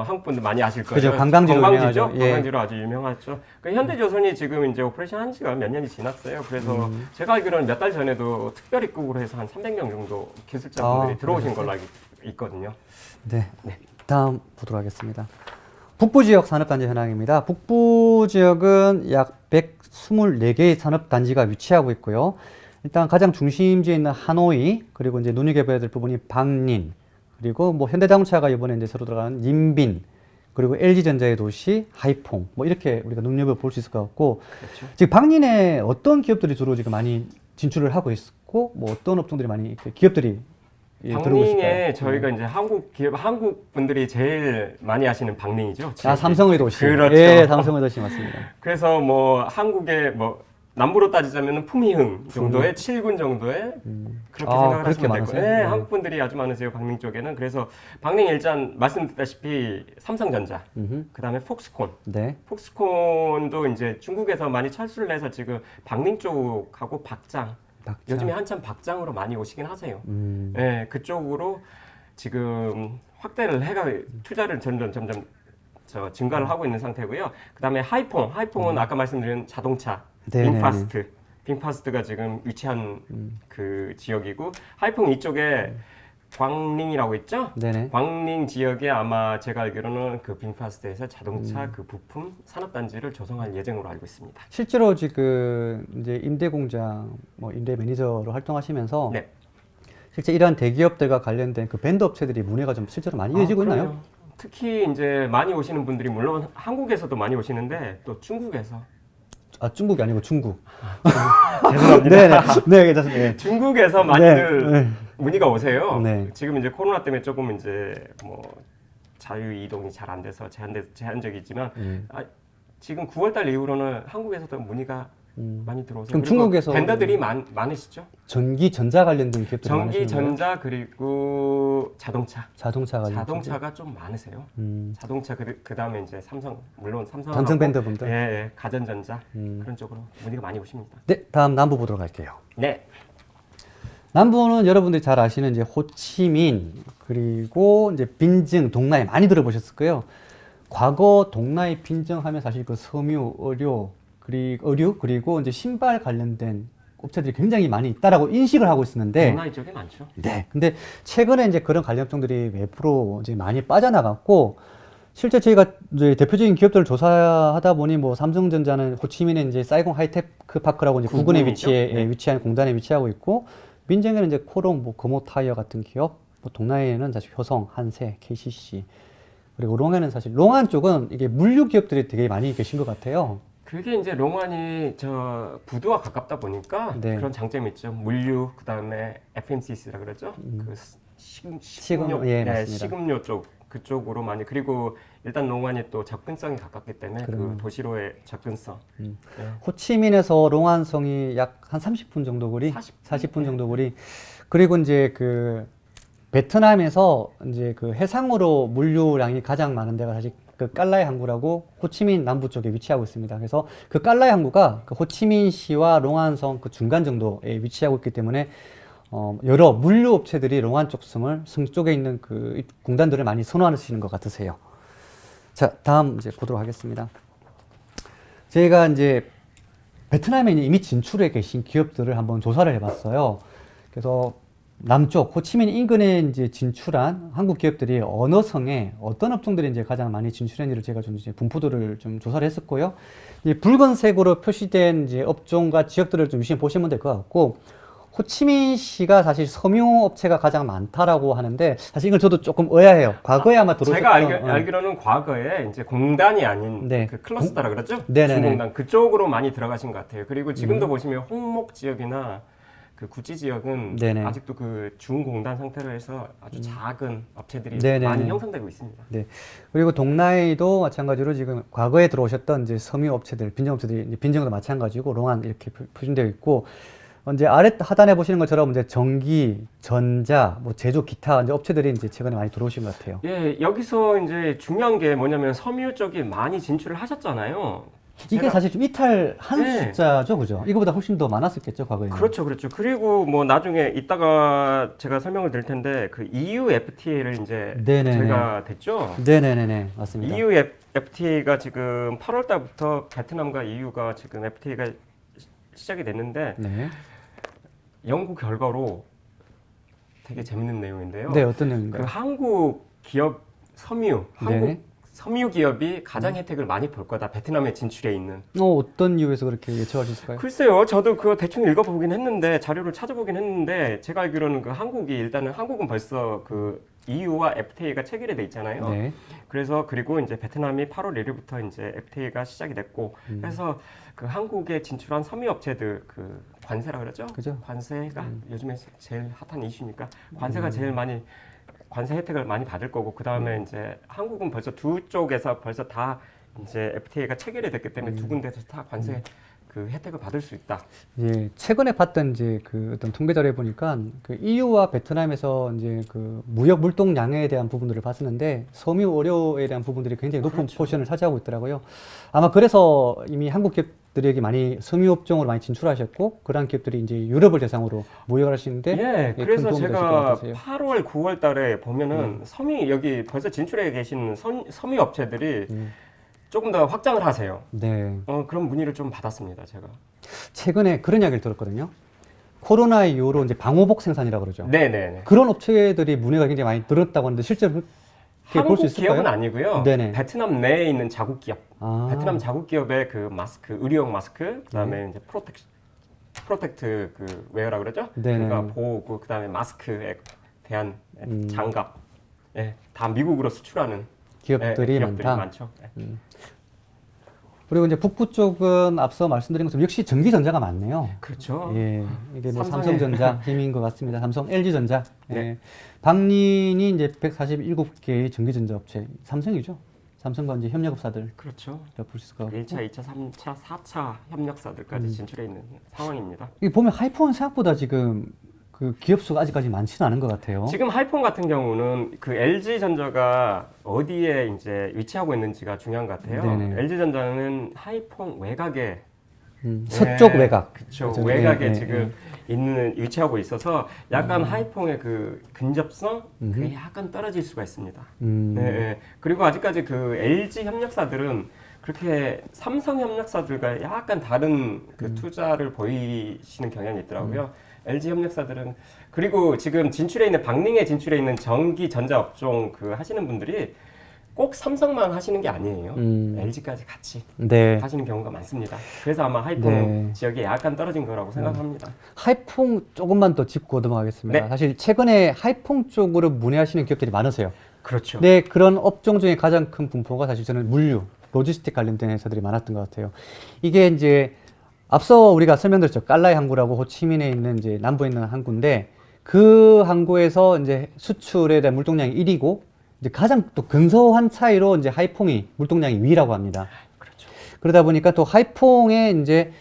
한국 분들 많이 아실 거예요. 그죠, 관광지로 관광지죠. 유명하죠. 예. 관광지로 아주 유명하죠. 현대조선이 지금 이제 오퍼레이션 한 지가 몇 년이 지났어요. 그래서 제가 알기로는 몇 달 전에도 특별 입국으로 해서 한 300명 정도 기술자분들이 들어오신 걸로 알고 있거든요. 네. 다음 보도록 하겠습니다. 북부 지역 산업단지 현황입니다. 북부 지역은 약 124개의 산업단지가 위치하고 있고요. 일단 가장 중심지에 있는 하노이, 그리고 이제 눈여겨봐야 될 부분이 방닌, 그리고 현대자동차가 이번에 이제 새로 들어가는 님빈, 그리고 LG전자의 도시 하이퐁, 이렇게 우리가 눈여겨볼 수 있을 것 같고, 그렇죠. 지금 방닌에 어떤 기업들이 주로 지금 많이 진출을 하고 있고, 어떤 업종들이 많이 기업들이 들어오고 방寧 있을까요? 저희가 이제 한국 분들이 제일 많이 아시는 방寧이죠. 삼성의 도시. 그렇죠. 예, 삼성의 도시 맞습니다. 그래서 한국의 남부로 따지자면 품위흥 정도의 7군 정도의 그렇게 생각을 그렇게 하시면 될 거예요. 많으세요? 네, 네. 한국 분들이 아주 많으세요. 방寧쪽에는. 그래서 방寧일단 말씀드렸다시피 삼성전자, 그다음에 폭스콘. 네. 폭스콘도 이제 중국에서 많이 철수를 해서 지금 방寧쪽하고 박장. 요즘에 한참 박장으로 많이 오시긴 하세요. 네, 그쪽으로 지금 확대를 해가 투자를 점점 증가를 하고 있는 상태고요. 그다음에 하이퐁은 아까 말씀드린 자동차, 네네네. 빙파스트가 지금 위치한 그 지역이고 하이퐁 이쪽에 광寧이라고 있죠? 네네. 광寧지역에 아마 제가 알기로는 그 빙파스트에서 자동차 그 부품 산업단지를 조성할 예정으로 알고 있습니다. 실제로 지금 이제 임대 공장, 임대 매니저로 활동하시면서 네. 실제 이러한 대기업들과 관련된 그 밴드 업체들이 문의가 좀 실제로 많이 이어지고 있나요? 그럼요. 특히 이제 많이 오시는 분들이 물론 한국에서도 많이 오시는데 또 중국에서 중국이 아니고 중국. 죄송합니다. 네, 괜찮습니다. 네. 중국에서 많이들 네. 문의가 오세요. 네. 지금 이제 코로나 때문에 조금 이제 자유 이동이 잘 안 돼서 제한적이지만 지금 9월달 이후로는 한국에서도 문의가 많이 들어오서 그럼 그리고 중국에서 벤더들이 많으시죠? 전기 전자 관련된 기업들 전기, 많으시는 거예요? 전자 그리고 자동차. 자동차 관련 자동차가 좀 많으세요. 자동차 그다음에 이제 삼성 물론 삼성 밴드분들. 예, 가전전자 그런 쪽으로 문의가 많이 오십니다. 네, 다음 남부 보도록 할게요. 네. 남부는 여러분들이 잘 아시는 이제 호치민 그리고 이제 빈증, 동나이 많이 들어보셨을 거예요. 과거 동나이 빈증하면 사실 그 섬유, 의류 그리고 이제 신발 관련된 업체들이 굉장히 많이 있다라고 인식을 하고 있었는데, 동나이 쪽에 많죠. 네. 근데 최근에 이제 그런 관련 업종들이 외부로 이제 많이 빠져나갔고, 실제 저희가 이제 대표적인 기업들을 조사하다 보니 뭐 삼성전자는 호치민에 이제 사이공 하이테크 파크라고 이제 구군에 위치한 공단에 위치하고 있고, 민정에는 이제 코롱, 뭐 금호 타이어 같은 기업, 뭐 동나이에는 사실 효성, 한세, KCC, 그리고 롱안은 사실 롱안 쪽은 이게 물류 기업들이 되게 많이 계신 것 같아요. 그게 이제 롱안이 저 부두와 가깝다 보니까 네. 그런 장점이 있죠. 물류 그다음에 FMCC라 그러죠. 그 식음료, 식음료, 예, 맞습니다. 식음료 쪽 그쪽으로 많이 그리고 일단 롱안이 또 접근성이 가깝기 때문에 그 도시로의 접근성. 네. 호치민에서 롱안성이 약 한 30분 정도 거리, 40분 정도 거리. 그리고 이제 그 베트남에서 이제 그 해상으로 물류량이 가장 많은 데가 사실 그 깔라이 항구라고 호치민 남부 쪽에 위치하고 있습니다. 그래서 그 깔라이 항구가 그 호치민시와 롱안성 그 중간 정도에 위치하고 있기 때문에 여러 물류 업체들이 롱안 성 쪽에 있는 그 공단들을 많이 선호하시는 것 같으세요. 자, 다음 이제 보도록 하겠습니다. 제가 이제 베트남에 이미 진출해 계신 기업들을 한번 조사를 해봤어요. 그래서 남쪽 호치민 인근에 이제 진출한 한국 기업들이 어느 성에 어떤 업종들이 이제 가장 많이 진출했는지를 제가 좀 이제 분포도를 좀 조사를 했었고요. 이 붉은색으로 표시된 이제 업종과 지역들을 좀 유심히 보시면 될 것 같고, 호치민시가 사실 섬유 업체가 가장 많다라고 하는데 사실 이걸 저도 조금 의아해요. 과거에 아마 들어오셨던 제가 알기로는 과거에 이제 공단이 아닌 네. 그 클러스터라 그러죠. 네네네. 중공단 그쪽으로 많이 들어가신 것 같아요. 그리고 지금도 보시면 홍목 지역이나 그 구찌 지역은 네네. 아직도 그 중공단 상태로 해서 아주 작은 업체들이 네네네. 많이 형성되고 있습니다. 네. 그리고 동나이도 마찬가지로 지금 과거에 들어오셨던 이제 섬유 업체들, 빈정 업체들이 이제 빈정도 마찬가지고 롱안 이렇게 표준되어 있고, 이제 아래 하단에 보시는 것처럼 이제 전기, 전자, 뭐 제조, 기타 이제 업체들이 이제 최근에 많이 들어오신 것 같아요. 예, 여기서 이제 중요한 게 뭐냐면 섬유 쪽이 많이 진출을 하셨잖아요. 이게 사실 좀 이탈한 네. 숫자죠, 그죠? 이거보다 훨씬 더 많았었겠죠, 과거에는. 그렇죠. 그리고 뭐 나중에 이따가 제가 설명을 드릴 텐데 그 EU FTA를 이제 네네네. 저희가 됐죠. 네네네네, 맞습니다. EU FTA가 지금 8월 달부터 베트남과 EU가 지금 FTA가 시작이 됐는데 네. 연구 결과로 되게 재밌는 내용인데요. 네, 어떤 그 내용인가요? 한국 기업 섬유, 네. 한국 섬유 기업이 가장 혜택을 많이 볼 거다. 베트남에 진출해 있는. 어떤 이유에서 그렇게 예측할 수 있을까요? 글쎄요, 저도 그거 대충 읽어보긴 했는데 자료를 찾아보긴 했는데 제가 알기로는 그 한국이 일단은 한국은 벌써 그 EU와 FTA가 체결이 돼 있잖아요. 네. 그래서 그리고 이제 베트남이 8월 1일부터 이제 FTA가 시작이 됐고 그래서 그 한국에 진출한 섬유 업체들 그 관세라 그러죠? 그죠. 관세가 요즘에 제일 핫한 이슈니까 관세가 제일 많이 관세 혜택을 많이 받을 거고 그 다음에 이제 한국은 벌써 두 쪽에서 벌써 다 이제 FTA가 체결이 됐기 때문에 두 군데서 다 관세 그 혜택을 받을 수 있다. 예, 최근에 봤던 이제 그 어떤 통계 자료에 보니까 그 EU와 베트남에서 이제 그 무역 물동량에 대한 부분들을 봤었는데 섬유 의료에 대한 부분들이 굉장히 높은 그렇죠. 포지션을 차지하고 있더라고요. 아마 그래서 이미 한국 기업들이 여기 많이 섬유 업종으로 많이 진출하셨고 그러한 기업들이 이제 유럽을 대상으로 무역을 하시는데 예, 큰 그래서 도움이 되실 것 제가 같으세요. 8월, 9월 달에 보면은 섬유 여기 벌써 진출해 계신 섬유 업체들이 조금 더 확장을 하세요. 네. 그런 문의를 좀 받았습니다, 제가. 최근에 그런 이야기를 들었거든요. 코로나 이후로 이제 방호복 생산이라고 그러죠. 네네네. 그런 업체들이 문의가 굉장히 많이 늘었다고 하는데 실제로 그렇게 볼 한국 수 있을까요? 기업은 아니고요. 네네. 베트남 내에 있는 자국 기업. 아. 베트남 자국 기업의 그 마스크, 의료용 마스크, 그다음에 이제 프로텍트 그 웨어라 그러죠? 네네. 그러니까 보호구, 그다음에 마스크에 대한 장갑. 예, 다 미국으로 수출하는 기업들이 예, 많다. 많죠. 예. 그리고 이제 북부 쪽은 앞서 말씀드린 것처럼 역시 전기전자가 많네요. 그렇죠. 예, 이게 뭐 삼성의- 삼성전자 힘인 것 같습니다. 삼성, LG전자. 네. 예. 당린이 이제 147개의 전기전자 업체, 삼성이죠. 삼성과 이제 협력업사들 그렇죠. 볼 수 있을 것 같고. 1차, 2차, 3차, 4차 협력사들까지 진출해 있는 상황입니다. 이 보면 하이폰은 생각보다 지금 그 기업 수가 아직까지 많지는 않은 것 같아요. 지금 하이폰 같은 경우는 그 LG전자가 어디에 이제 위치하고 있는지가 중요한 것 같아요. 네네. LG전자는 하이폰 외곽에 서쪽 외곽. 그렇죠. 그죠? 외곽에 예, 예, 지금 있는 위치하고 있어서 약간 하이폰의 그 근접성 그게 약간 떨어질 수가 있습니다. 네, 네. 그리고 아직까지 그 LG 협력사들은 그렇게 삼성 협력사들과 약간 다른 그 투자를 보이시는 경향이 있더라고요. LG 협력사들은 그리고 지금 진출해 있는 박링에 진출해 있는 전기 전자 업종 그 하시는 분들이 꼭 삼성만 하시는 게 아니에요. LG까지 같이 네. 하시는 경우가 많습니다. 그래서 아마 하이폰 네. 지역이 약간 떨어진 거라고 생각합니다. 하이퐁 조금만 더 짚고 넘어가겠습니다. 네. 사실 최근에 하이퐁 쪽으로 문의하시는 기업들이 많으세요. 그렇죠. 네, 그런 업종 중에 가장 큰 분포가 사실 저는 물류, 로지스틱 관련된 회사들이 많았던 것 같아요. 이게 이제 앞서 우리가 설명드렸죠. 깔라이 항구라고 호치민에 있는 이제 남부에 있는 항구인데 그 항구에서 이제 수출에 대한 물동량이 1위고 이제 가장 또 근소한 차이로 이제 하이퐁이 물동량이 위라고 합니다. 그렇죠. 그러다 보니까 또 하이퐁에 이제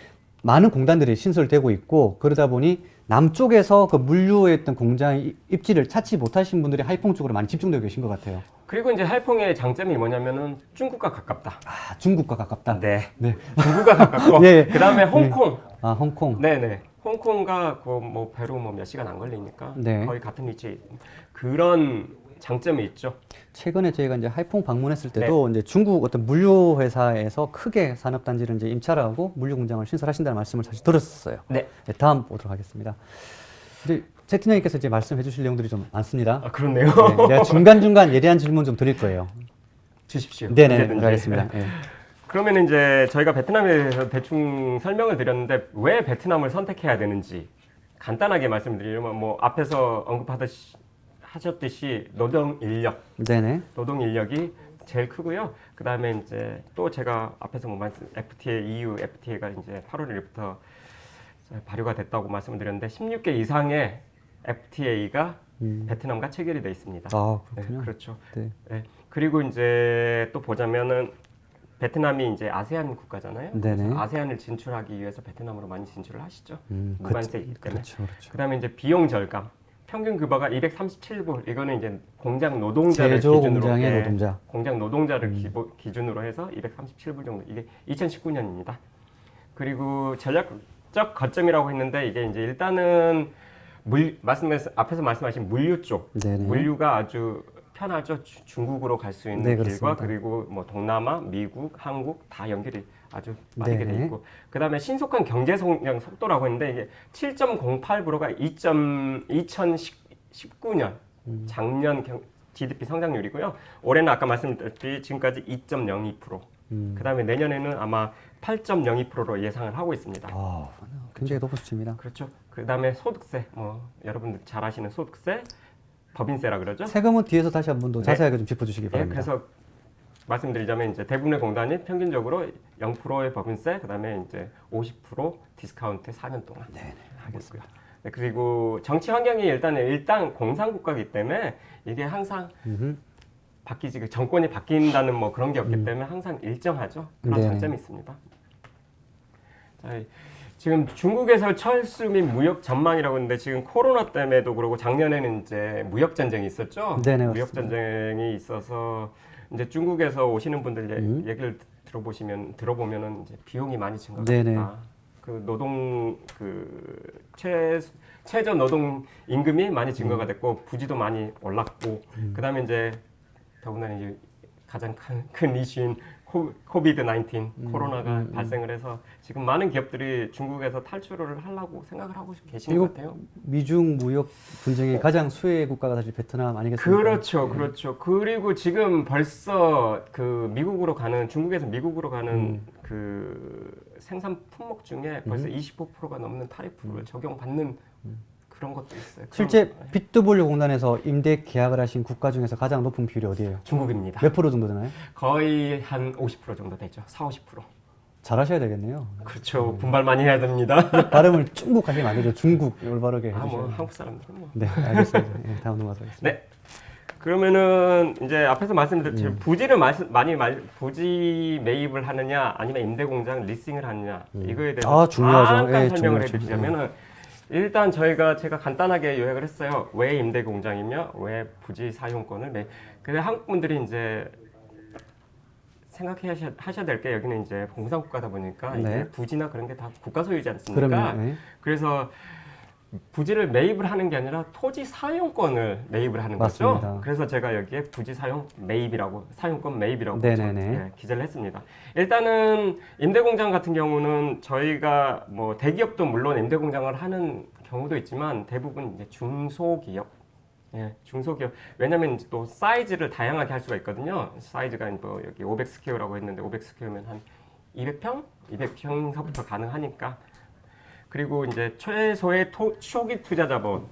많은 공단들이 신설되고 있고 그러다 보니 남쪽에서 그 물류에 있던 공장 입지를 찾지 못하신 분들이 하이퐁 쪽으로 많이 집중되어 계신 것 같아요. 그리고 이제 하이퐁의 장점이 뭐냐면은 중국과 가깝다. 아, 중국과 가깝다. 네. 네. 중국과 가깝고 예. 그다음에 홍콩. 아, 홍콩. 네네. 홍콩과 그 뭐 배로 뭐 몇 시간 안 걸리니까 네. 거의 같은 위치에 있는 그런 장점이 있죠. 최근에 저희가 이제 하이퐁 방문했을 때도 이제 중국 어떤 물류 회사에서 크게 산업 단지를 이제 임차를 하고 물류 공장을 신설하신다는 말씀을 사실 들었었어요. 네. 네, 다음 보도록 하겠습니다. 이제 제 팀장님께서 이제 말씀해 주실 내용들이 좀 많습니다. 아 그렇네요. 네, 제가 중간중간 예리한 질문 좀 드릴 거예요. 주십시오. 네네, 언제든지. 알겠습니다. 네. 그러면 이제 저희가 베트남에 대해서 대충 설명을 드렸는데 왜 베트남을 선택해야 되는지 간단하게 말씀드리면 뭐 앞에서 하셨듯이 노동 인력이 제일 크고요. 그 다음에 이제 또 제가 앞에서 뭐 말씀 FTA, EU FTA가 이제 8월 1일부터 발효가 됐다고 말씀을 드렸는데 16개 이상의 FTA가 베트남과 체결이 돼 있습니다. 아, 네, 그렇군요. 그렇죠. 네. 네. 그리고 이제 또 보자면은 베트남이 이제 아세안 국가잖아요. 네네. 그래서 아세안을 진출하기 위해서 베트남으로 많이 진출을 하시죠. 무관세이기 때문에. 그렇죠, 그렇죠. 그다음에 이제 비용 절감. 평균 급여가 237불. 이거는 이제 공장 노동자를 제조 기준으로 공장의 예, 노동자. 공장 노동자를 기준으로 해서 237불 정도. 이게 2019년입니다. 그리고 전략적 거점이라고 했는데 이게 이제 일단은 앞에서 말씀하신 물류 쪽. 네네. 물류가 아주 편하죠. 중국으로 갈 수 있는 네, 길과 그렇습니다. 그리고 뭐 동남아, 미국, 한국 다 연결이 아주 빠르게 네네. 돼 있고 그다음에 신속한 경제 성장 속도라고 했는데 이게 7.08%가 2019년 작년 GDP 성장률이고요. 올해는 아까 말씀드렸듯이 지금까지 2.02%. 그다음에 내년에는 아마 8.02%로 예상을 하고 있습니다. 아, 굉장히 높은 수치입니다. 그렇죠. 그다음에 소득세, 뭐 여러분들 잘 아시는 소득세, 법인세라 그러죠. 세금은 뒤에서 다시 한 번 더 네. 자세하게 좀 짚어주시기 예, 바랍니다. 그래서 말씀드리자면 이제 대부분의 공단이 평균적으로 0%의 법인세, 그다음에 이제 50% 디스카운트 4년 동안 하고 있고요. 네, 그리고 정치 환경이 일단 공산 국가이기 때문에 이게 항상 바뀌지 정권이 바뀐다는 뭐 그런 게 없기 때문에 항상 일정하죠. 그런 네. 장점이 있습니다. 자, 지금 중국에서 철수 및 무역 전망이라고 했는데 지금 코로나 때문에도 그러고 작년에는 이제 무역 전쟁이 있었죠. 네네, 무역 맞습니다. 전쟁이 있어서 이제 중국에서 오시는 분들 얘기를 들어보면은 이제 비용이 많이 네네. 증가했다. 그 노동 최저 노동 임금이 많이 증가가 됐고 부지도 많이 올랐고 그다음에 이제 더군다나 이제 가장 큰 이슈인 코비드 19 코로나가 발생을 해서 지금 많은 기업들이 중국에서 탈출을 하려고 생각을 하고 계시는 것 같아요. 미중 무역 분쟁의 가장 수혜 국가가 사실 베트남 아니겠습니까? 그렇죠, 그렇죠. 그리고 지금 벌써 그 중국에서 미국으로 가는 그 생산 품목 중에 벌써 25%가 넘는 타리프를 적용받는 그런 것도 있어요. 실제 BW 공단에서 임대 계약을 하신 국가 중에서 가장 높은 비율이 어디예요? 중국입니다. 몇 프로 정도 되나요? 거의 한 50% 정도 되죠. 40, 50%. 잘하셔야 되겠네요. 그렇죠. 분발 많이 해야 됩니다. 발음을 중국 하시면 안 되죠. 중국 올바르게 아, 해주셔야 뭐 돼요. 한국 사람들은 뭐. 네, 알겠습니다. 예, 다음 넘어가도록 하겠습니다. 네. 그러면은 이제 앞에서 말씀드린 부지를 부지 매입을 하느냐 아니면 임대 공장 리싱을 하느냐 이거에 대해서 중요하죠. 잠깐 예, 설명을 중요하죠. 해주시자면은 일단 제가 간단하게 요약을 했어요. 왜 임대 공장이며 왜 부지 사용권을 근데 한국 분들이 이제 생각하셔야 될 게 여기는 이제 공산국가다 보니까 네. 이제 부지나 그런 게 다 국가 소유지 않습니까? 그럼요. 예. 그래서 부지를 매입을 하는 게 아니라 토지 사용권을 매입을 하는 맞습니다. 거죠. 그래서 제가 여기에 부지 사용 매입이라고 사용권 매입이라고 네네네. 기재를 했습니다. 일단은 임대공장 같은 경우는 저희가 뭐 대기업도 물론 임대공장을 하는 경우도 있지만 대부분 이제 중소기업. 예, 중소기업. 왜냐면 이제 또 사이즈를 다양하게 할 수가 있거든요. 사이즈가 뭐 여기 500스퀘어라고 했는데 500스퀘어면 한 200평? 200평서부터 가능하니까. 그리고 이제 최소의 초기 투자 자본.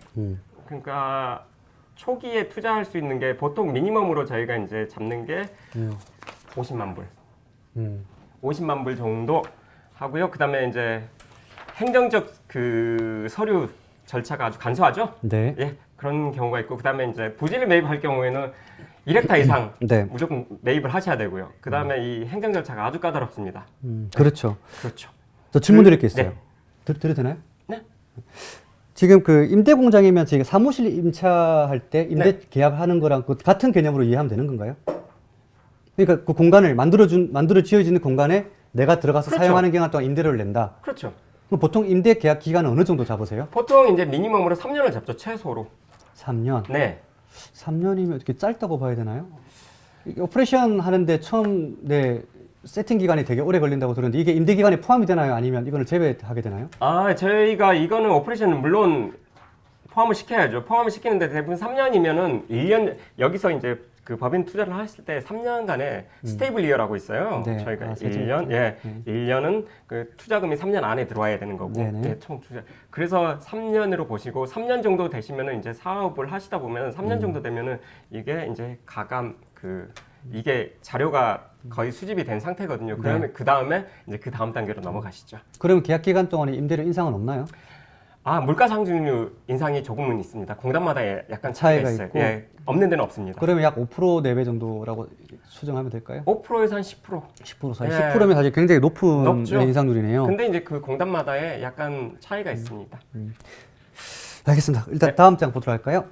그러니까 초기에 투자할 수 있는 게 보통 미니멈으로 저희가 이제 잡는 게 50만 불. 50만 불 정도 하고요. 그다음에 이제 행정적 그 서류 절차가 아주 간소하죠. 네. 예. 그런 경우가 있고 그다음에 이제 부지를 매입할 경우에는 1헥타 이상 네. 무조건 매입을 하셔야 되고요. 그다음에 이 행정 절차가 아주 까다롭습니다. 그렇죠. 그렇죠. 저 질문 드릴 게 있어요. 네. 드려도 되나요? 네. 지금 그 임대 공장이면 지금 사무실 임차할 때 임대 계약하는 거랑 그 같은 개념으로 이해하면 되는 건가요? 그러니까 그 공간을 만들어 지어지는 공간에 내가 들어가서 그렇죠. 사용하는 기간 동안 임대료를 낸다. 그렇죠. 그럼 보통 임대 계약 기간은 어느 정도 잡으세요? 보통 이제 미니멈으로 3년을 잡죠. 최소로. 3년. 네. 3년이면 어떻게 짧다고 봐야 되나요? 이게 오퍼레이션 하는데 처음 세팅 기간이 되게 오래 걸린다고 들었는데 이게 임대 기간에 포함이 되나요? 아니면 이거는 제외하게 되나요? 아, 저희가 이거는 오퍼레이션은 물론 포함을 시켜야죠. 포함을 시키는데 대부분 3년이면은 1년 여기서 이제 그 법인 투자를 하실 때 3년간의 스테이블 이어라고 있어요. 네. 저희가 아, 1년, 예, 1년은 그 투자금이 3년 안에 들어와야 되는 거고, 네네. 예, 총 투자. 그래서 3년으로 보시고 3년 정도 되시면은 이제 사업을 하시다 보면은 3년 정도 되면은 이게 이제 가감 이게 자료가 거의 수집이 된 상태거든요. 그러면 그 다음에 이제 그 다음 단계로 넘어가시죠. 그러면 계약 기간 동안에 임대료 인상은 없나요? 아, 물가 상승률 인상이 조금은 있습니다. 공단마다 약간 차이가 있어요. 있고. 예, 없는 데는 없습니다. 그러면 약 5% 내외 정도라고 수정하면 될까요? 5%에서 한 10%. 10% 사이. 예. 10%면 사실 굉장히 높은 높죠. 인상률이네요. 근데 이제 그 공단마다의 약간 차이가 있습니다. 알겠습니다. 일단 네. 다음 장 보도록 할까요?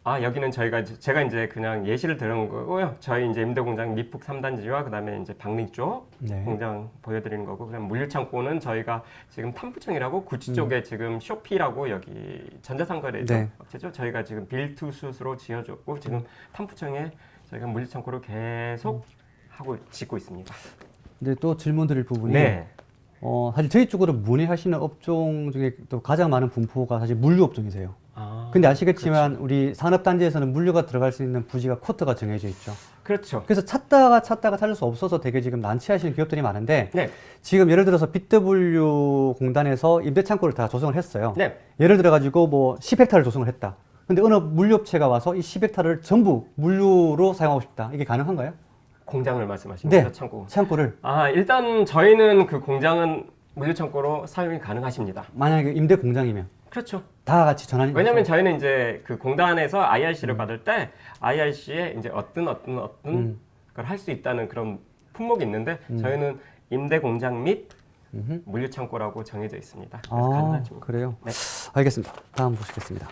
아, 여기는 제가 이제 그냥 예시를 들은 거고요. 저희 이제 임대공장 미북 3단지와 그다음에 이제 박리 쪽 네. 공장 보여드리는 거고, 그다음 물류창고는 저희가 지금 탐부청이라고 구치 쪽에 지금 쇼피라고 여기 전자상거래죠. 네. 업체죠. 저희가 지금 빌투수스로 지어줬고 지금 탐부청에 저희가 물류창고를 계속 하고 짓고 있습니다. 근데 또 질문 드릴 부분이 네. 사실 저희 쪽으로 문의하시는 업종 중에 또 가장 많은 분포가 사실 물류 업종이세요. 아, 근데 아시겠지만 우리 산업단지에서는 물류가 들어갈 수 있는 부지가 쿼터가 정해져 있죠. 그렇죠. 그래서 찾다가 찾을 수 없어서 되게 지금 난처하시는 기업들이 많은데 네. 지금 예를 들어서 BW 공단에서 임대창고를 다 조성을 했어요. 네. 예를 들어 가지고 뭐 10헥타를 조성을 했다. 근데 어느 물류업체가 와서 이 10헥타를 전부 물류로 사용하고 싶다. 이게 가능한가요? 공장을 말씀하시는 네. 거죠, 창고. 창고를 아, 일단 저희는 그 공장은 물류창고로 사용이 가능하십니다. 만약에 임대 공장이면 그렇죠. 다 같이 전환이 왜냐하면 저희는 이제 그 공단에서 IRC를 받을 때 IRC에 이제 어떤 걸 할 수 있다는 그런 품목이 있는데 저희는 임대 공장 및 물류 창고라고 정해져 있습니다. 그래서 가능하죠. 그래요? 네. 알겠습니다. 다음 보시겠습니다.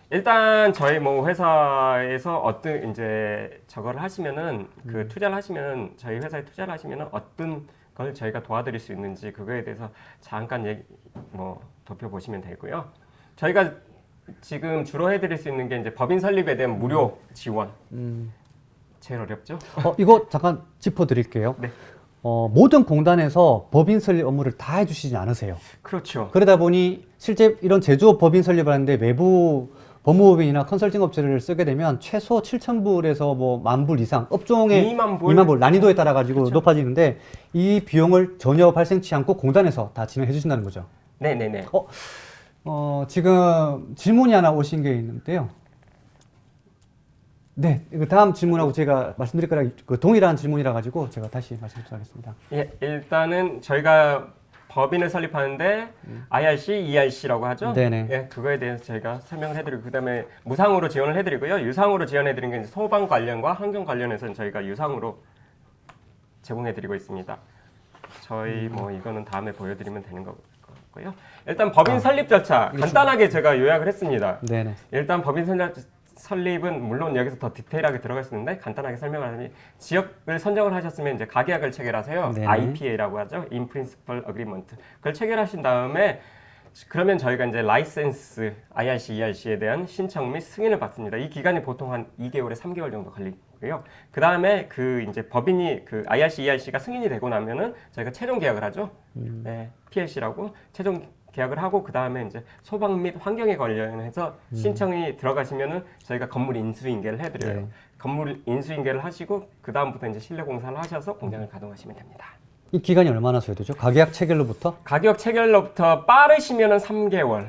일단 저희 뭐 회사에서 어떤 이제 저거를 하시면은 그 투자를 하시면은 저희 회사에 투자를 하시면은 어떤 걸 저희가 도와드릴 수 있는지 그거에 대해서 잠깐 덮여 보시면 되고요. 저희가 지금 주로 해드릴 수 있는 게 이제 법인 설립에 대한 무료 지원. 제일 어렵죠? 이거 잠깐 짚어드릴게요. 네. 모든 공단에서 법인 설립 업무를 다 해주시지 않으세요. 그렇죠. 그러다 보니 실제 이런 제조업 법인 설립을 하는데 외부 법무법인이나 컨설팅 업체를 쓰게 되면 최소 7,000불에서 뭐 10,000불 이상 업종의 2만 불. 2만 불 난이도에 따라 가지고 그렇죠. 높아지는데 이 비용을 전혀 발생치 않고 공단에서 다 진행해 주신다는 거죠. 네네네. 지금 질문이 하나 오신 게 있는데요. 네, 그 다음 질문하고 제가 말씀드릴 거랑 그 동일한 질문이라 가지고 제가 다시 말씀드리겠습니다. 예, 일단은 저희가 법인을 설립하는데 IRC, ERC라고 하죠. 네네. 예, 그거에 대해서 저희가 설명을 해드리고 그다음에 무상으로 지원을 해드리고요. 유상으로 지원해드린 게 이제 소방 관련과 환경 관련해서는 저희가 유상으로 제공해드리고 있습니다. 저희 뭐 이거는 다음에 보여드리면 되는 거고요. 일단 법인 설립 절차 간단하게 제가 요약을 했습니다. 네네. 일단 법인 설립은 물론 여기서 더 디테일하게 들어갈 수 있는데 간단하게 설명을 하자면 지역을 선정을 하셨으면 이제 가계약을 체결하세요. 네네. IPA라고 하죠. In Principle Agreement. 그걸 체결하신 다음에 그러면 저희가 이제 라이센스 IRC, ERC에 대한 신청 및 승인을 받습니다. 이 기간이 보통 한 2개월에 3개월 정도 걸리고요. 그 다음에 그 이제 법인이 그 IRC, ERC가 승인이 되고 나면은 저희가 최종 계약을 하죠. 네, PLC라고 최종 계약을 하고 그 다음에 이제 소방 및 환경에 관련해서 신청이 들어가시면은 저희가 건물 인수인계를 해드려요. 네. 건물 인수인계를 하시고 그 다음부터 이제 실내 공사를 하셔서 공장을 가동하시면 됩니다. 이 기간이 얼마나 소요되죠? 가계약 체결로부터 가격 체결로부터 빠르시면은 3개월.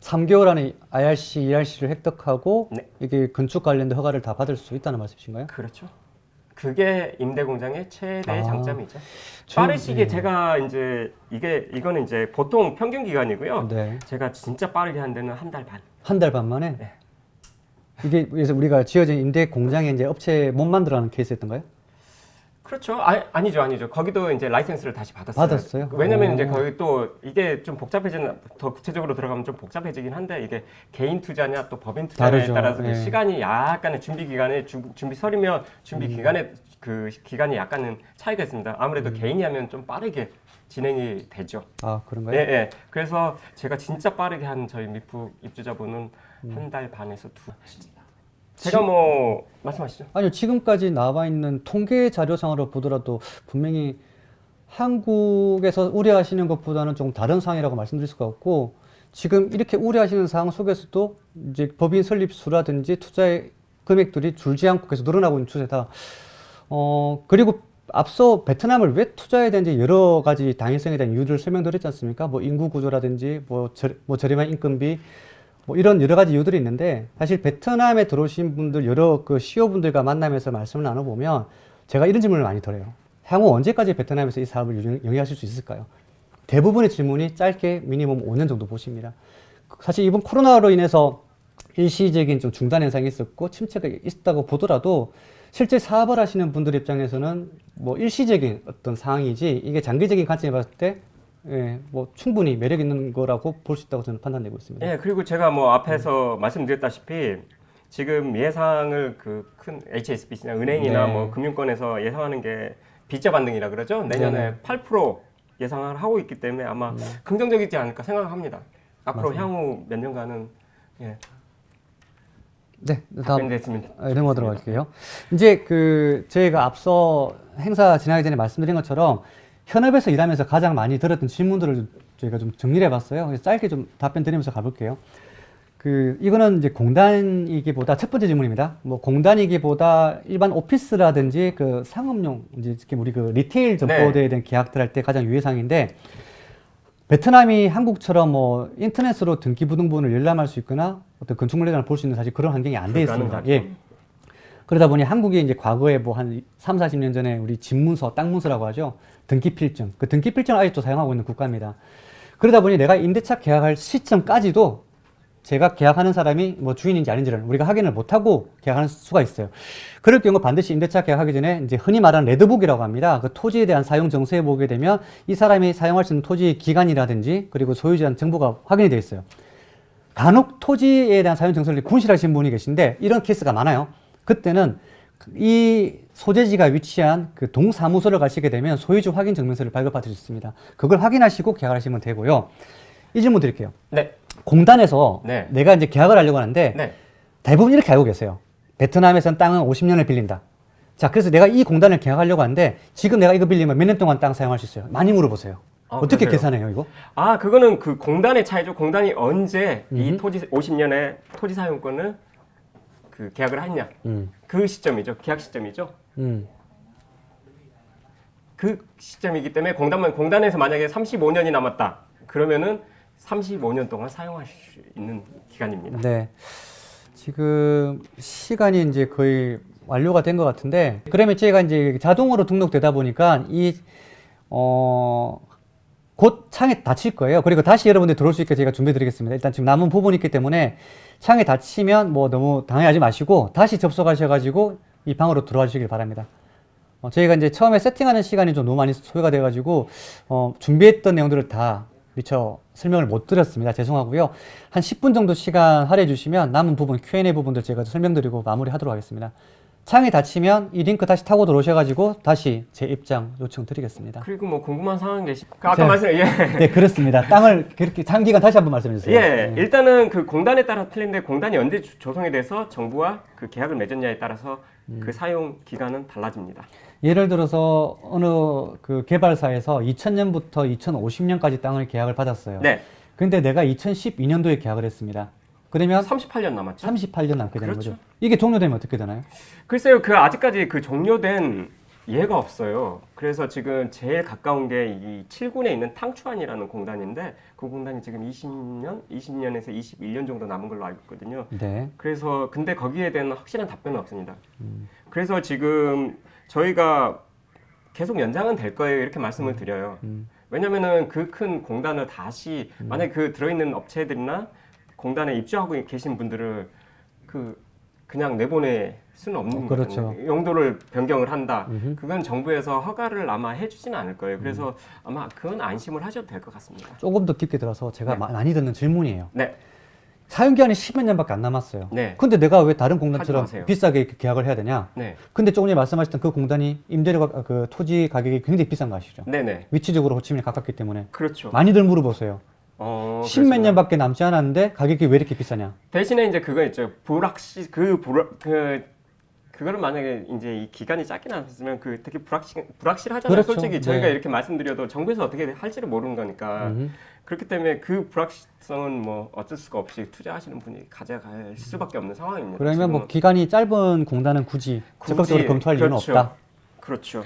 3개월 안에 IRC, ERC를 획득하고 네. 이게 건축 관련된 허가를 다 받을 수 있다는 말씀이신가요? 그렇죠. 그게 임대공장의 최대의 아. 장점이죠. 좀, 빠르시게 네. 제가 이제 이거는 이제 보통 평균 기간이고요. 네. 제가 진짜 빠르게 한 데는 한 달 반. 한 달 반 만에? 네. 이게 그래서 우리가 지어진 임대 공장에 이제 업체 못 만들어라는 케이스였던가요? 그렇죠. 아니죠. 거기도 이제 라이센스를 다시 받았어요. 받았어요? 왜냐면 오. 이제 거기 또 이게 좀 복잡해지는 더 구체적으로 들어가면 좀 복잡해지긴 한데 이게 개인 투자냐 또 법인 투자냐에 다르죠. 따라서 그 예. 시간이 약간의 준비 기간에 준비 설이면 준비 기간에 그 기간이 약간은 차이가 있습니다. 아무래도 개인이 하면 좀 빠르게 진행이 되죠. 아 그런가요? 예, 예. 그래서 제가 진짜 빠르게 한 저희 미프 입주자분은 한 달 반에서 두. 제가 뭐 말씀하시죠. 아니요, 지금까지 나와 있는 통계 자료상으로 보더라도 분명히 한국에서 우려하시는 것보다는 조금 다른 상황이라고 말씀드릴 수가 없고, 지금 이렇게 우려하시는 상황 속에서도 이제 법인 설립 수라든지 투자의 금액들이 줄지 않고 계속 늘어나고 있는 추세다. 그리고 앞서 베트남을 왜 투자해야 되는지 여러 가지 당위성에 대한 이유를 설명드렸지 않습니까? 뭐 인구 구조라든지 뭐 저렴한 인건비, 뭐 이런 여러 가지 이유들이 있는데, 사실 베트남에 들어오신 분들 여러 그 CEO분들과 만나면서 말씀을 나눠보면 제가 이런 질문을 많이 드려요. 향후 언제까지 베트남에서 이 사업을 영위하실 수 있을까요? 대부분의 질문이 짧게 미니멈 5년 정도 보십니다. 사실 이번 코로나로 인해서 일시적인 좀 중단 현상이 있었고 침체가 있었다고 보더라도 실제 사업을 하시는 분들 입장에서는 뭐 일시적인 어떤 상황이지 이게 장기적인 관점에 봤을 때 예, 뭐 충분히 매력 있는 거라고 볼 수 있다고 저는 판단되고 있습니다. 예, 그리고 제가 뭐 앞에서 말씀드렸다시피 지금 예상을 그 큰 HSBC나 은행이나 네. 뭐 금융권에서 예상하는 게 빚자 반등이라 그러죠. 내년에 네네. 8% 예상을 하고 있기 때문에 아마 긍정적이지 않을까 생각합니다. 앞으로 맞습니다. 향후 몇 년간은 예, 네, 다음 답변됐으면 넘어가도록 할게요. 이제 그 저희가 앞서 행사 지나기 전에 말씀드린 것처럼 현업에서 일하면서 가장 많이 들었던 질문들을 저희가 좀 정리를 해봤어요. 그래서 짧게 좀 답변 드리면서 가볼게요. 이거는 이제 공단이기보다 첫 번째 질문입니다. 뭐 공단이기보다 일반 오피스라든지 그 상업용 이제 특히 우리 그 리테일 점포대에 대한 계약들 할 때 가장 유의사항인데, 베트남이 한국처럼 뭐 인터넷으로 등기부등본을 열람할 수 있거나 어떤 건축물회장을 볼 수 있는 사실 그런 환경이 안 돼 있습니다. 예. 그러다 보니 한국이 이제 과거에 뭐 한 3, 40년 전에 우리 집문서, 땅문서라고 하죠. 등기필증. 그 등기필증을 아직도 사용하고 있는 국가입니다. 그러다 보니 내가 임대차 계약할 시점까지도 제가 계약하는 사람이 뭐 주인인지 아닌지를 우리가 확인을 못하고 계약하는 수가 있어요. 그럴 경우 반드시 임대차 계약하기 전에 이제 흔히 말하는 레드북이라고 합니다. 그 토지에 대한 사용 정서에 보게 되면 이 사람이 사용할 수 있는 토지 기간이라든지 그리고 소유자에 대한 정보가 확인이 되어 있어요. 간혹 토지에 대한 사용 정서를 분실하신 분이 계신데 이런 케이스가 많아요. 그때는 이 소재지가 위치한 그 동사무소를 가시게 되면 소유주 확인 증명서를 발급받을 수 있습니다. 그걸 확인하시고 계약을 하시면 되고요. 이 질문 드릴게요. 네. 공단에서 네. 내가 이제 계약을 하려고 하는데 네. 대부분 이렇게 알고 계세요. 베트남에서는 땅은 50년을 빌린다. 자, 그래서 내가 이 공단을 계약하려고 하는데 지금 내가 이거 빌리면 몇 년 동안 땅 사용할 수 있어요? 많이 물어보세요. 어떻게 그러세요? 계산해요, 이거? 아, 그거는 그 공단의 차이죠. 공단이 언제 이 토지 50년의 토지 사용권을 그 계약을 했냐. 그 시점이죠. 계약 시점이죠. 그 시점이기 때문에 공단에서 만약에 35년이 남았다. 그러면은 35년 동안 사용할 수 있는 기간입니다. 네. 지금 시간이 이제 거의 완료가 된 것 같은데, 그러면 제가 이제 자동으로 등록되다 보니까 곧 창에 닫힐 거예요. 그리고 다시 여러분들 들어올 수 있게 제가 준비해 드리겠습니다. 일단 지금 남은 부분이 있기 때문에 창에 닫히면 뭐 너무 당황하지 마시고 다시 접속하셔가지고 이 방으로 들어와 주시길 바랍니다. 저희가 이제 처음에 세팅하는 시간이 좀 너무 많이 소요가 돼가지고 준비했던 내용들을 다 미처 설명을 못 드렸습니다. 죄송하고요. 한 10분 정도 시간 할애해 주시면 남은 부분 Q&A 부분들 제가 설명드리고 마무리하도록 하겠습니다. 창이 닫히면 이 링크 다시 타고 들어오셔가지고 다시 제 입장 요청 드리겠습니다. 그리고 뭐 궁금한 사항 계시면 아까 자, 말씀 네, 그렇습니다. 땅을 그렇게 장기간 다시 한번 말씀해 주세요. 예, 네. 일단은 그 공단에 따라 틀린데 공단이 언제 조성이 돼서 정부와 그 계약을 맺었냐에 따라서 그 사용 기간은 달라집니다. 예를 들어서 어느 그 개발사에서 2000년부터 2050년까지 땅을 계약을 받았어요. 네, 근데 내가 2012년도에 계약을 했습니다. 그러면 38년 남았죠. 38년 남게 되는 그렇죠. 거죠. 이게 종료되면 어떻게 되나요? 글쎄요, 그 아직까지 그 종료된 예가 없어요. 그래서 지금 제일 가까운 게 이 7군에 있는 탕추안이라는 공단인데 그 공단이 지금 20년에서 21년 정도 남은 걸로 알고 있거든요. 네. 그래서 근데 거기에 대한 확실한 답변은 없습니다. 그래서 지금 저희가 계속 연장은 될 거예요. 이렇게 말씀을 드려요. 왜냐면은 그 큰 공단을 다시 만약에 그 들어있는 업체들이나 공단에 입주하고 계신 분들을 그냥 내보낼 수는 없는 그렇죠. 거잖아요. 용도를 변경을 한다. 그건 정부에서 허가를 아마 해주지는 않을 거예요. 그래서 아마 그건 안심을 하셔도 될 것 같습니다. 조금 더 깊게 들어서 제가 네. 많이 듣는 질문이에요. 네, 사용기한이 10여 년밖에 안 남았어요. 네. 근데 내가 왜 다른 공단처럼 하지 마세요. 비싸게 이렇게 계약을 해야 되냐? 네, 근데 조금 전에 말씀하셨던 그 공단이 임대료가 그 토지 가격이 굉장히 비싼 거 아시죠? 네네. 위치적으로 호치민에 가깝기 때문에 그렇죠. 많이들 물어보세요. 십몇 그렇습니다. 년밖에 남지 않았는데 가격이 왜 이렇게 비싸냐? 대신에 이제 그거 있죠. 그거를 만약에 이제 이 기간이 짧게 남았으면 그 되게 불확실하잖아요. 그렇죠. 솔직히 저희가 네. 이렇게 말씀드려도 정부에서 어떻게 할지를 모르는 거니까. 그렇기 때문에 그 불확실성은 뭐 어쩔 수가 없이 투자하시는 분이 가져갈 수밖에 없는 상황입니다. 그러면 뭐 지금은. 기간이 짧은 공단은 굳이 적극적으로 검토할 이유는 그렇죠. 없다. 그렇죠.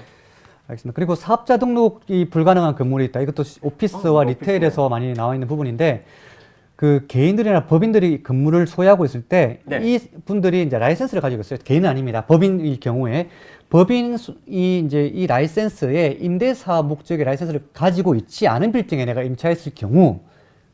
알겠습니다. 그리고 사업자 등록이 불가능한 건물이 있다. 이것도 오피스와 리테일에서 많이 나와 있는 부분인데 그 개인들이나 법인들이 건물을 소유하고 있을 때 이 네. 분들이 이제 라이센스를 가지고 있어요. 개인은 아닙니다. 법인의 경우에 법인이 이제 이 라이센스에 임대사업 목적의 라이센스를 가지고 있지 않은 빌딩에 내가 임차했을 경우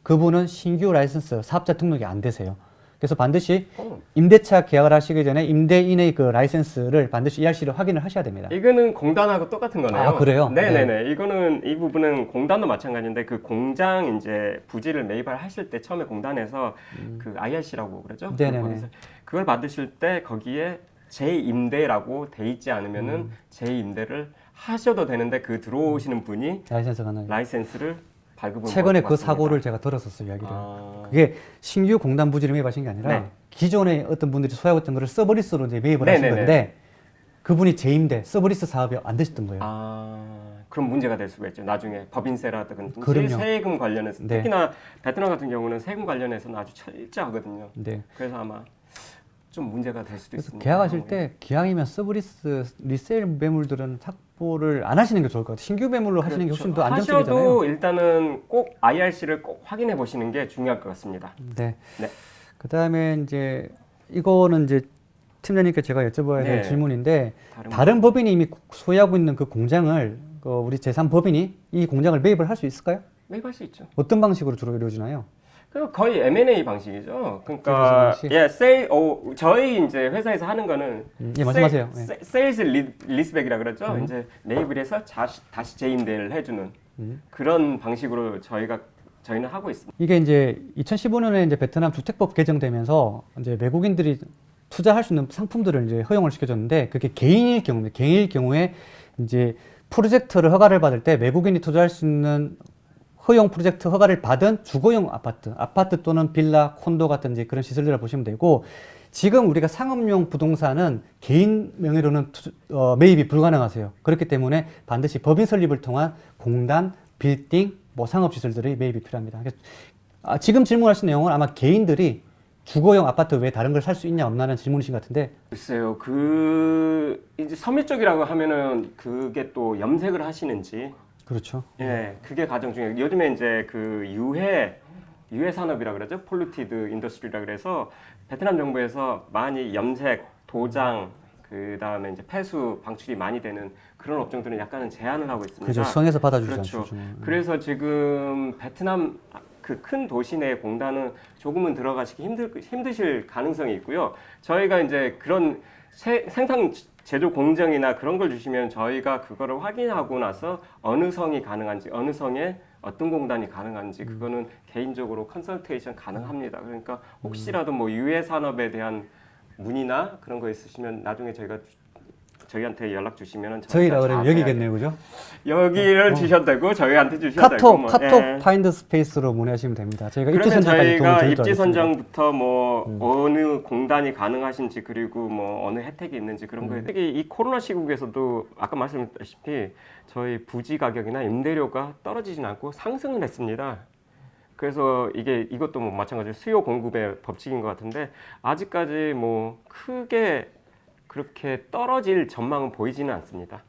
그분은 신규 라이센스 사업자 등록이 안 되세요. 그래서 반드시 임대차 계약을 하시기 전에 임대인의 그 라이센스를 반드시 ERC를 확인을 하셔야 됩니다. 이거는 공단하고 똑같은 거네요. 아, 그래요? 네네네. 이거는 이 부분은 공단도 마찬가지인데 그 공장 이제 부지를 매입을 하실 때 처음에 공단에서 그 IRC라고 그러죠. 네네네. 거기서 그걸 받으실 때 거기에 재임대라고 돼 있지 않으면은 재임대를 하셔도 되는데 그 들어오시는 분이 라이센스가 나요. 라이센스를 발급을 최근에 못 그 받습니다. 사고를 제가 들었었어요, 이야기를. 아, 그게 신규 공단 부지를 매입하신 게 아니라 네. 기존에 어떤 분들이 소유하고 있던 거를 서브리스로 이제 매입을 하신 네네네. 건데 그분이 재임대, 서브리스 사업이 안 되셨던 거예요. 그럼 문제가 될 수가 있죠. 나중에 법인세라든지 그럼요. 세금 관련해서 네. 특히나 베트남 같은 경우는 세금 관련해서는 아주 철저하거든요. 네. 그래서 아마 좀 문제가 될 수도 그래서 있습니다. 계약하실 때 기왕이면 서브리스, 리세일 매물들은 확보를 안 하시는 게 좋을 것 같아요. 신규 매물로 하시는 게 훨씬 더 안정적이잖아요. 하셔도 일단은 꼭 IRC를 꼭 확인해 보시는 게 중요할 것 같습니다. 네. 네. 그 다음에 이제 이거는 이제 팀장님께 제가 여쭤봐야 될 네. 질문인데 다른 법인이 이미 소유하고 있는 그 공장을 우리 제3법인이 이 공장을 매입을 할 수 있을까요? 매입할 수 있죠. 어떤 방식으로 주로 이루어지나요? 그 거의 M&A 방식이죠. 그래서 그러니까 방식? 저희 이제 회사에서 하는 거는 예, 말씀하세요. 세일즈 리스백이라 그러죠. 이제 매입을 해서 다시 재임대를 해주는 그런 방식으로 저희는 하고 있습니다. 이게 이제 2015년에 이제 베트남 주택법 개정되면서 이제 외국인들이 투자할 수 있는 상품들을 이제 허용을 시켜줬는데 그게 개인일 경우에 이제 프로젝트를 허가를 받을 때 외국인이 투자할 수 있는 허용 프로젝트 허가를 받은 주거용 아파트 또는 빌라, 콘도 같은 이제 그런 시설들을 보시면 되고 지금 우리가 상업용 부동산은 개인 명의로는 매입이 불가능하세요. 그렇기 때문에 반드시 법인 설립을 통한 공단, 빌딩, 뭐 상업시설들의 매입이 필요합니다. 지금 질문하신 내용은 아마 개인들이 주거용 아파트 외에 다른 걸 살 수 있냐 없나는 질문이신 것 같은데 글쎄요, 이제 섬유 쪽이라고 하면은 그게 또 염색을 하시는지 그렇죠. 예, 그게 가장 중요해요. 요즘에 이제 그 유해 유해 산업이라 그러죠. 폴루티드 인더스트리라 그래서 베트남 정부에서 많이 염색, 도장, 그 다음에 이제 폐수 방출이 많이 되는 그런 업종들은 약간은 제한을 하고 있습니다. 그죠. 성에서 받아주지 그렇죠. 않죠. 그래서 지금 베트남 그 큰 도시 내 공단은 조금은 들어가시기 힘드실 가능성이 있고요. 저희가 이제 그런 생산 제조 공정이나 그런 걸 주시면 저희가 그거를 확인하고 나서 어느 성이 가능한지, 어느 성에 어떤 공단이 가능한지 그거는 개인적으로 컨설테이션 가능합니다. 그러니까 혹시라도 뭐 유해 산업에 대한 문의나 그런 거 있으시면 나중에 저희한테 연락 주시면은 저희라 그러면 자세하게 여기겠네요, 그죠? 여기를 주셔도 되고 저희한테 주셔도 되고 카톡 뭐, 카톡 예. 파인드 스페이스로 문의하시면 됩니다. 저희가 입지 그러면 선정까지 도움을 저희가 드릴 줄 입지 알겠습니다. 선정부터 뭐 어느 공단이 가능하신지 그리고 뭐 어느 혜택이 있는지 그런 거에 특히 이 코로나 시국에서도 아까 말씀드렸다시피 저희 부지 가격이나 임대료가 떨어지진 않고 상승을 했습니다. 그래서 이것도 뭐 마찬가지로 수요 공급의 법칙인 것 같은데 아직까지 뭐 크게 그렇게 떨어질 전망은 보이지는 않습니다.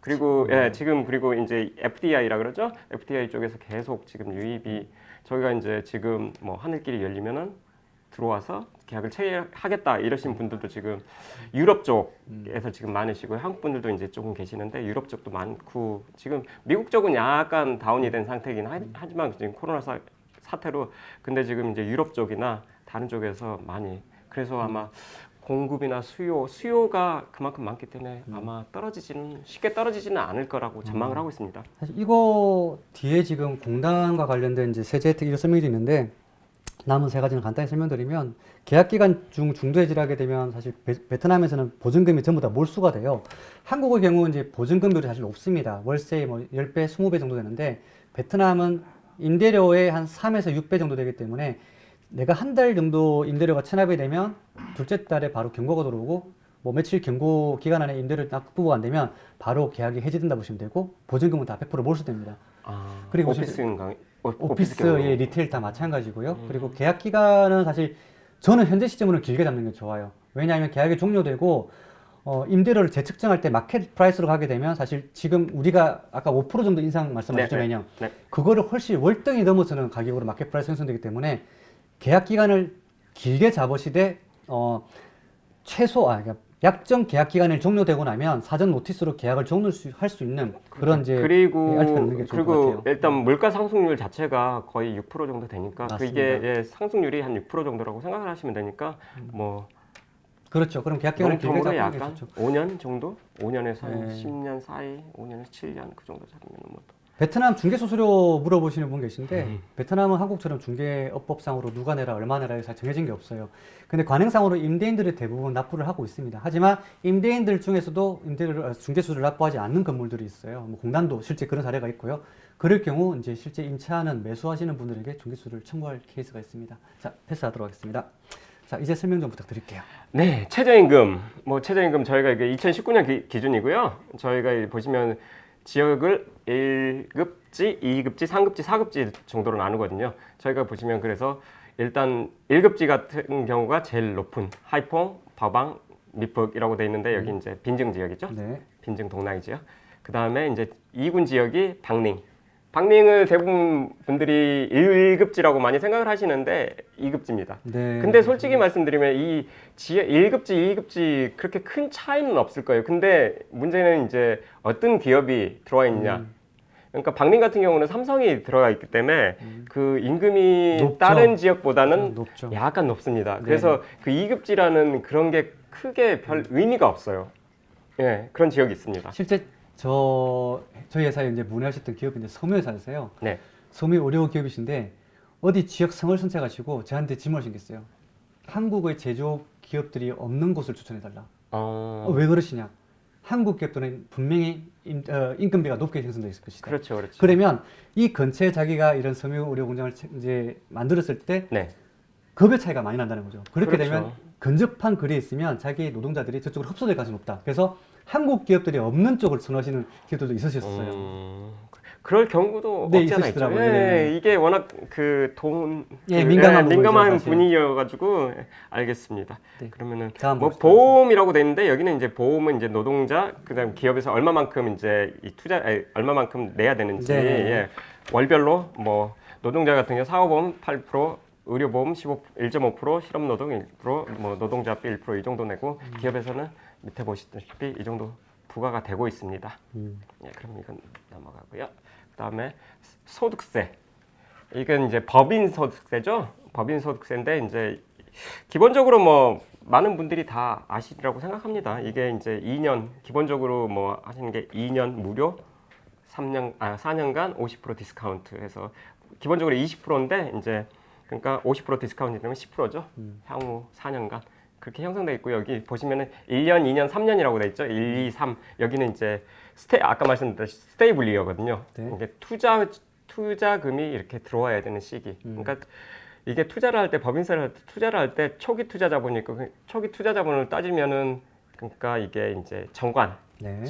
그리고 지금 그리고 이제 FDI라 그러죠. FDI 쪽에서 계속 지금 유입이 저희가 이제 지금 뭐 하늘길이 열리면은 들어와서 계약을 체결하겠다 이러신 분들도 지금 유럽 쪽에서 지금 많으시고요. 한국 분들도 이제 조금 계시는데 유럽 쪽도 많고 지금 미국 쪽은 약간 다운이 된 상태이긴 하지만 지금 코로나 사태로 근데 지금 이제 유럽 쪽이나 다른 쪽에서 많이 그래서 아마 공급이나 수요가 그만큼 많기 때문에 아마 쉽게 떨어지지는 않을 거라고 전망을 하고 있습니다. 사실 이거 뒤에 지금 공단과 관련된 이제 세제 혜택 이런 설명이 있는데 남은 세 가지는 간단히 설명드리면 계약 기간 중 중도 해지를 하게 되면 사실 베트남에서는 보증금이 전부 다 몰수가 돼요. 한국의 경우는 이제 보증금률이 사실 높습니다. 월세 뭐 10배, 20배 정도 되는데 베트남은 임대료의 한 3에서 6배 정도 되기 때문에 내가 한 달 정도 임대료가 체납이 되면 둘째 달에 바로 경고가 들어오고 뭐 며칠 경고 기간 안에 임대료를 납부가 안 되면 바로 계약이 해지된다 보시면 되고 보증금은 다 100% 몰수됩니다. 그리고 오피스의 리테일 다 마찬가지고요. 그리고 계약 기간은 사실 저는 현재 시점으로는 길게 잡는 게 좋아요. 왜냐하면 계약이 종료되고 임대료를 재측정할 때 마켓 프라이스로 가게 되면 사실 지금 우리가 아까 5% 정도 인상 말씀하셨잖아요. 그거를 훨씬 월등히 넘어서는 가격으로 마켓 프라이스 형성되기 때문에 계약 기간을 길게 잡으시되 그러니까 약정 계약 기간이 종료되고 나면 사전 노티스로 계약을 종료할 수 있는 그런 이제 그리고 게 좋을 것 같아요. 일단 물가 상승률 자체가 거의 6% 정도 되니까 맞습니다. 그게 상승률이 한 6% 정도라고 생각을 하시면 되니까 뭐 그렇죠. 그럼 계약 기간을 길게笼統으로 잡는 게 약간 좋죠. 5년 정도? 5년에서 한 네. 10년 사이, 5년에서 7년 그 정도 잡으면 뭐 베트남 중개 수수료 물어보시는 분 계신데 베트남은 한국처럼 중개업법상으로 누가 내라 얼마 내라 잘 정해진 게 없어요. 근데 관행상으로 임대인들이 대부분 납부를 하고 있습니다. 하지만 임대인들 중에서도 중개수수료를 납부하지 않는 건물들이 있어요. 뭐 공단도 실제 그런 사례가 있고요. 그럴 경우 이제 실제 임차하는 매수하시는 분들에게 중개수수료를 청구할 케이스가 있습니다. 자, 패스하도록 하겠습니다. 자, 이제 설명 좀 부탁드릴게요. 네, 최저임금. 최저임금 저희가 이게 2019년 기준이고요. 저희가 보시면 지역을 1급지, 2급지, 3급지, 4급지 정도로 나누거든요. 저희가 보시면 그래서 일단 1급지 같은 경우가 제일 높은 하이퐁, 바방, 미폭이라고 되어 있는데 여기 이제 빈증 지역이죠. 네. 빈증 동나이 지역. 그 다음에 이제 2군 지역이 방寧. 방寧을 대부분 분들이 1급지라고 많이 생각을 하시는데 2급지입니다. 네. 근데 솔직히 말씀드리면 이 1급지, 2급지 그렇게 큰 차이는 없을 거예요. 근데 문제는 이제 어떤 기업이 들어와 있냐. 그러니까 방寧같은 경우는 삼성이 들어가 있기 때문에 그 임금이 높죠. 다른 지역보다는 높죠. 약간 높습니다. 그래서 그 2급지라는 그런 게 크게 별 의미가 없어요. 예, 그런 지역이 있습니다. 실제 저희 회사에 이제 문의하셨던 기업인데 섬유회사세요. 네. 섬유 의료 기업이신데 어디 지역 성을 선택하시고 저한테 질문을 하셨어요. 한국의 제조업 기업들이 없는 곳을 추천해달라. 왜 그러시냐? 한국 기업들은 분명히 인건비가 높게 형성되어 있을 것이다. 그렇죠, 그렇죠. 그러면 이 근처에 자기가 이런 섬유 의료 공장을 이제 만들었을 때 네. 급여 차이가 많이 난다는 거죠. 그렇게 그렇죠. 되면 근접한 거리에 있으면 자기 노동자들이 저쪽으로 흡수될 가능성이 높다. 그래서 한국 기업들이 없는 쪽을 선호하시는 기업들도 있으셨어요. 그럴 경우도 네, 없지 않아 있죠. 있으시더라고요. 예, 네. 이게 워낙 민감한 민감한 부분이죠, 분위기여가지고 알겠습니다. 네. 그러면 다음 뭐 보시죠. 보험이라고 돼 있는데 여기는 이제 보험은 이제 노동자 그다음 기업에서 얼마만큼 이제 이 얼마만큼 내야 되는지 네. 예, 월별로 뭐 노동자 같은 경우 사업보험 8%, 의료보험 1.5%, 실업노동 1%, 뭐 노동자비 1%이 정도 내고 기업에서는 밑에 보시다시피 이 정도 부과가 되고 있습니다. 예, 그럼 이건 넘어가고요. 그다음에 소득세. 이건 이제 법인 소득세죠. 법인 소득세인데 이제 기본적으로 뭐 많은 분들이 다 아시리라고 생각합니다. 이게 이제 2년 기본적으로 뭐 하시는 게 2년 무료, 4년간 50% 디스카운트 해서 기본적으로 20%인데 이제 그러니까 50% 디스카운트 되면 10%죠. 향후 4년간 그렇게 형성되어 있고 여기 보시면은 1년, 2년, 3년이라고 돼 있죠. 1, 2, 3 여기는 이제 아까 말씀드렸듯이 스테이블리어거든요. 네. 이게 투자금이 이렇게 들어와야 되는 시기. 그러니까 이게 투자를 할 때 법인세를 할 때 투자를 할 때 초기 투자자본이니까 초기 투자자본을 따지면은 그러니까 이게 이제 정관 네.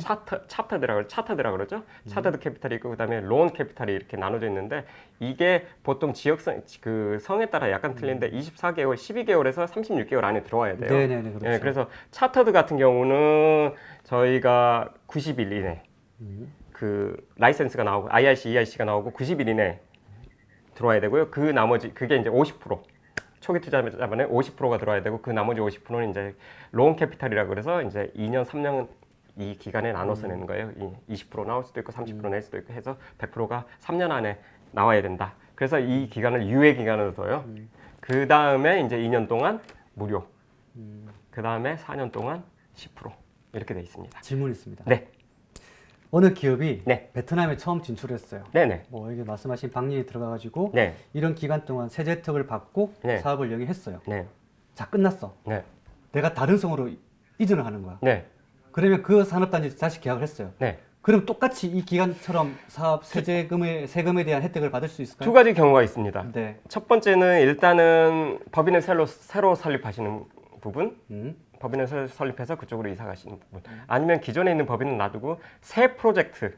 차트드라 그러죠. 차트드 캐피탈이 있고 그다음에 론 캐피탈이 이렇게 나눠져 있는데 이게 보통 지역성 그 성에 따라 약간 틀린데 24개월, 12개월에서 36개월 안에 들어와야 돼요. 네네네, 그렇죠. 예, 그래서 차트드 같은 경우는 저희가 90일 이내 그 라이센스가 나오고 IRC, EIC가 나오고 90일 이내 들어와야 되고요. 그 나머지 그게 이제 50% 초기 투자자본의 50%가 들어와야 되고 그 나머지 50%는 이제 론 캐피탈이라 그래서 이제 2년, 3년 이 기간에 나눠서 내는 거예요. 20% 나올 수도 있고 30% 낼 수도 있고 해서 100%가 3년 안에 나와야 된다. 그래서 이 기간을 유예 기간으로 둬요. 그 다음에 이제 2년 동안 무료. 그 다음에 4년 동안 10% 이렇게 돼 있습니다. 질문 있습니다. 네, 어느 기업이 네. 베트남에 처음 진출했어요. 네네. 뭐 여기 말씀하신 방문이 들어가가지고 네, 이런 기간 동안 세제 혜택을 받고 네. 사업을 영위했어요. 네, 자, 끝났어. 네, 내가 다른 성으로 이전을 하는 거야. 네, 그러면 그 산업단지 다시 계약을 했어요. 네. 그럼 똑같이 이 기간처럼 사업 세금에 대한 혜택을 받을 수 있을까요? 두 가지 경우가 있습니다. 네. 첫 번째는 일단은 법인을 새로 설립하시는 부분, 법인을 설립해서 그쪽으로 이사 가시는 부분, 아니면 기존에 있는 법인을 놔두고 새 프로젝트,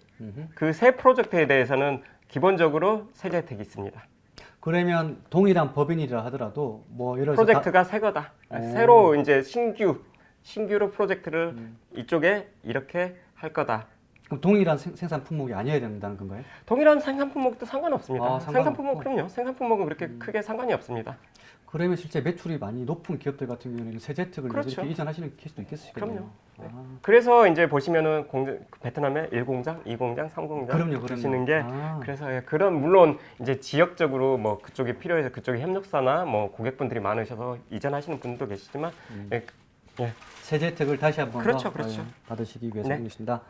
그 새 프로젝트에 대해서는 기본적으로 세제 혜택이 있습니다. 그러면 동일한 법인이라 하더라도 뭐 예를 들어서 프로젝트가 새 거다. 새로 이제 신규로 프로젝트를 이쪽에 이렇게 할 거다. 그럼 동일한 생산 품목이 아니어야 된다는 건가요? 동일한 생산 품목도 상관없습니다. 아, 생산 상관없고. 품목 그럼요. 생산 품목은 그렇게 크게 상관이 없습니다. 그러면 실제 매출이 많이 높은 기업들 같은 경우에는 세제 혜택을 그렇죠. 이렇게 이전하시는 케이스도 있겠으시겠네요. 그럼요. 네. 아, 그래서 이제 보시면은 베트남에 1공장, 2공장, 3공장 그럼요. 하시는 게 아. 그래서 그런 물론 이제 지역적으로 뭐 그쪽에 필요해서 그쪽에 협력사나 뭐 고객분들이 많으셔서 이전하시는 분도 계시지만 예, 세제 혜택을 다시 한번 그렇죠, 더 그렇죠. 받으시기 위해서 네. 하겠습니다.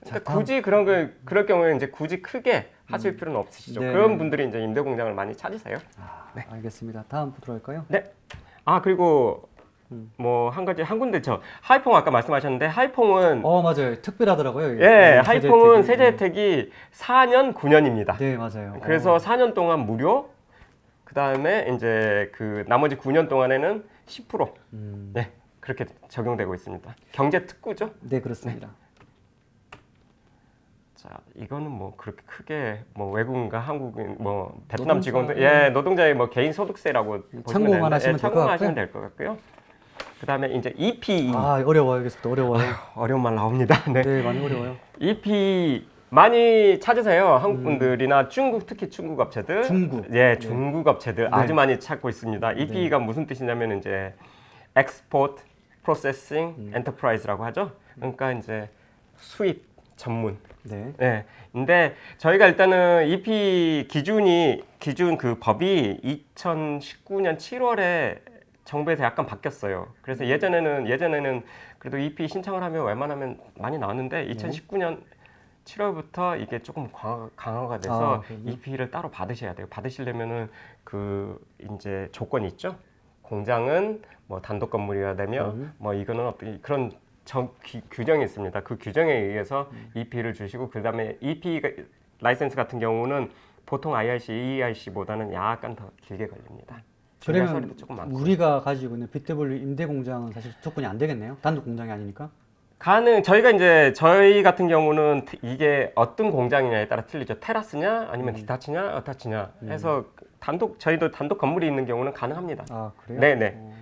그러니까 굳이 그럴 경우에 이제 굳이 크게 하실 필요는 없으시죠. 네. 그런 분들이 이제 임대 공장을 많이 찾으세요. 네. 알겠습니다. 다음 보도록 할까요? 네. 아 그리고 뭐 한 가지 한 군데 하이퐁 아까 말씀하셨는데 하이퐁은 맞아요. 특별하더라고요. 이게. 예, 세제 하이퐁은 혜택이. 세제 혜택이 4년 9년입니다. 네, 맞아요. 그래서 4년 동안 무료. 그다음에 이제 그 나머지 9년 동안에는 10%. 네. 그렇게 적용되고 있습니다. 경제 특구죠? 네, 그렇습니다. 자, 이거는 뭐 그렇게 크게 뭐 외국인과 한국인 뭐 베트남 노동자, 직원들 노동자의 뭐 개인 소득세라고 참고만 하시면 될 것 같고요. 하시면 될 것 같고요. 그다음에 이제 EPE 어려워요. 이게 어려워요. 어려운 말 나옵니다. 네. 네, 많이 어려워요. EPE 많이 찾으세요. 한국 분들이나 중국 특히 중국 업체들. 중국. 예, 중국 업체들 네. 아주 많이 찾고 있습니다. EPE가 무슨 뜻이냐면 이제 Export Processing Enterprise라고 하죠. 그러니까 이제 수입 전문. 네. 네. 근데 저희가 일단은 EP 기준 그 법이 2019년 7월에 정부에서 약간 바뀌었어요. 그래서 예전에는 그래도 EP 신청을 하면 웬만하면 많이 나왔는데 2019년 7월부터 이게 조금 강화가 돼서 EP를 따로 받으셔야 돼요. 받으시려면은 그 이제 조건이 있죠. 공장은 뭐 단독 건물이어야 되며 뭐 이거는 어떤 그런 규정이 있습니다. 그 규정에 의해서 EP를 주시고 그다음에 EP 라이센스 같은 경우는 보통 IRC, EIC보다는 약간 더 길게 걸립니다. 그러면 조금 많고. 우리가 가지고 있는 BW 임대 공장은 사실 조건이 안 되겠네요. 단독 공장이 아니니까. 저희 같은 경우는 이게 어떤 공장이냐에 따라 틀리죠. 테라스냐 아니면 디타치냐 어타치냐 해서 저희도 단독 건물이 있는 경우는 가능합니다. 아, 그래요? 네네.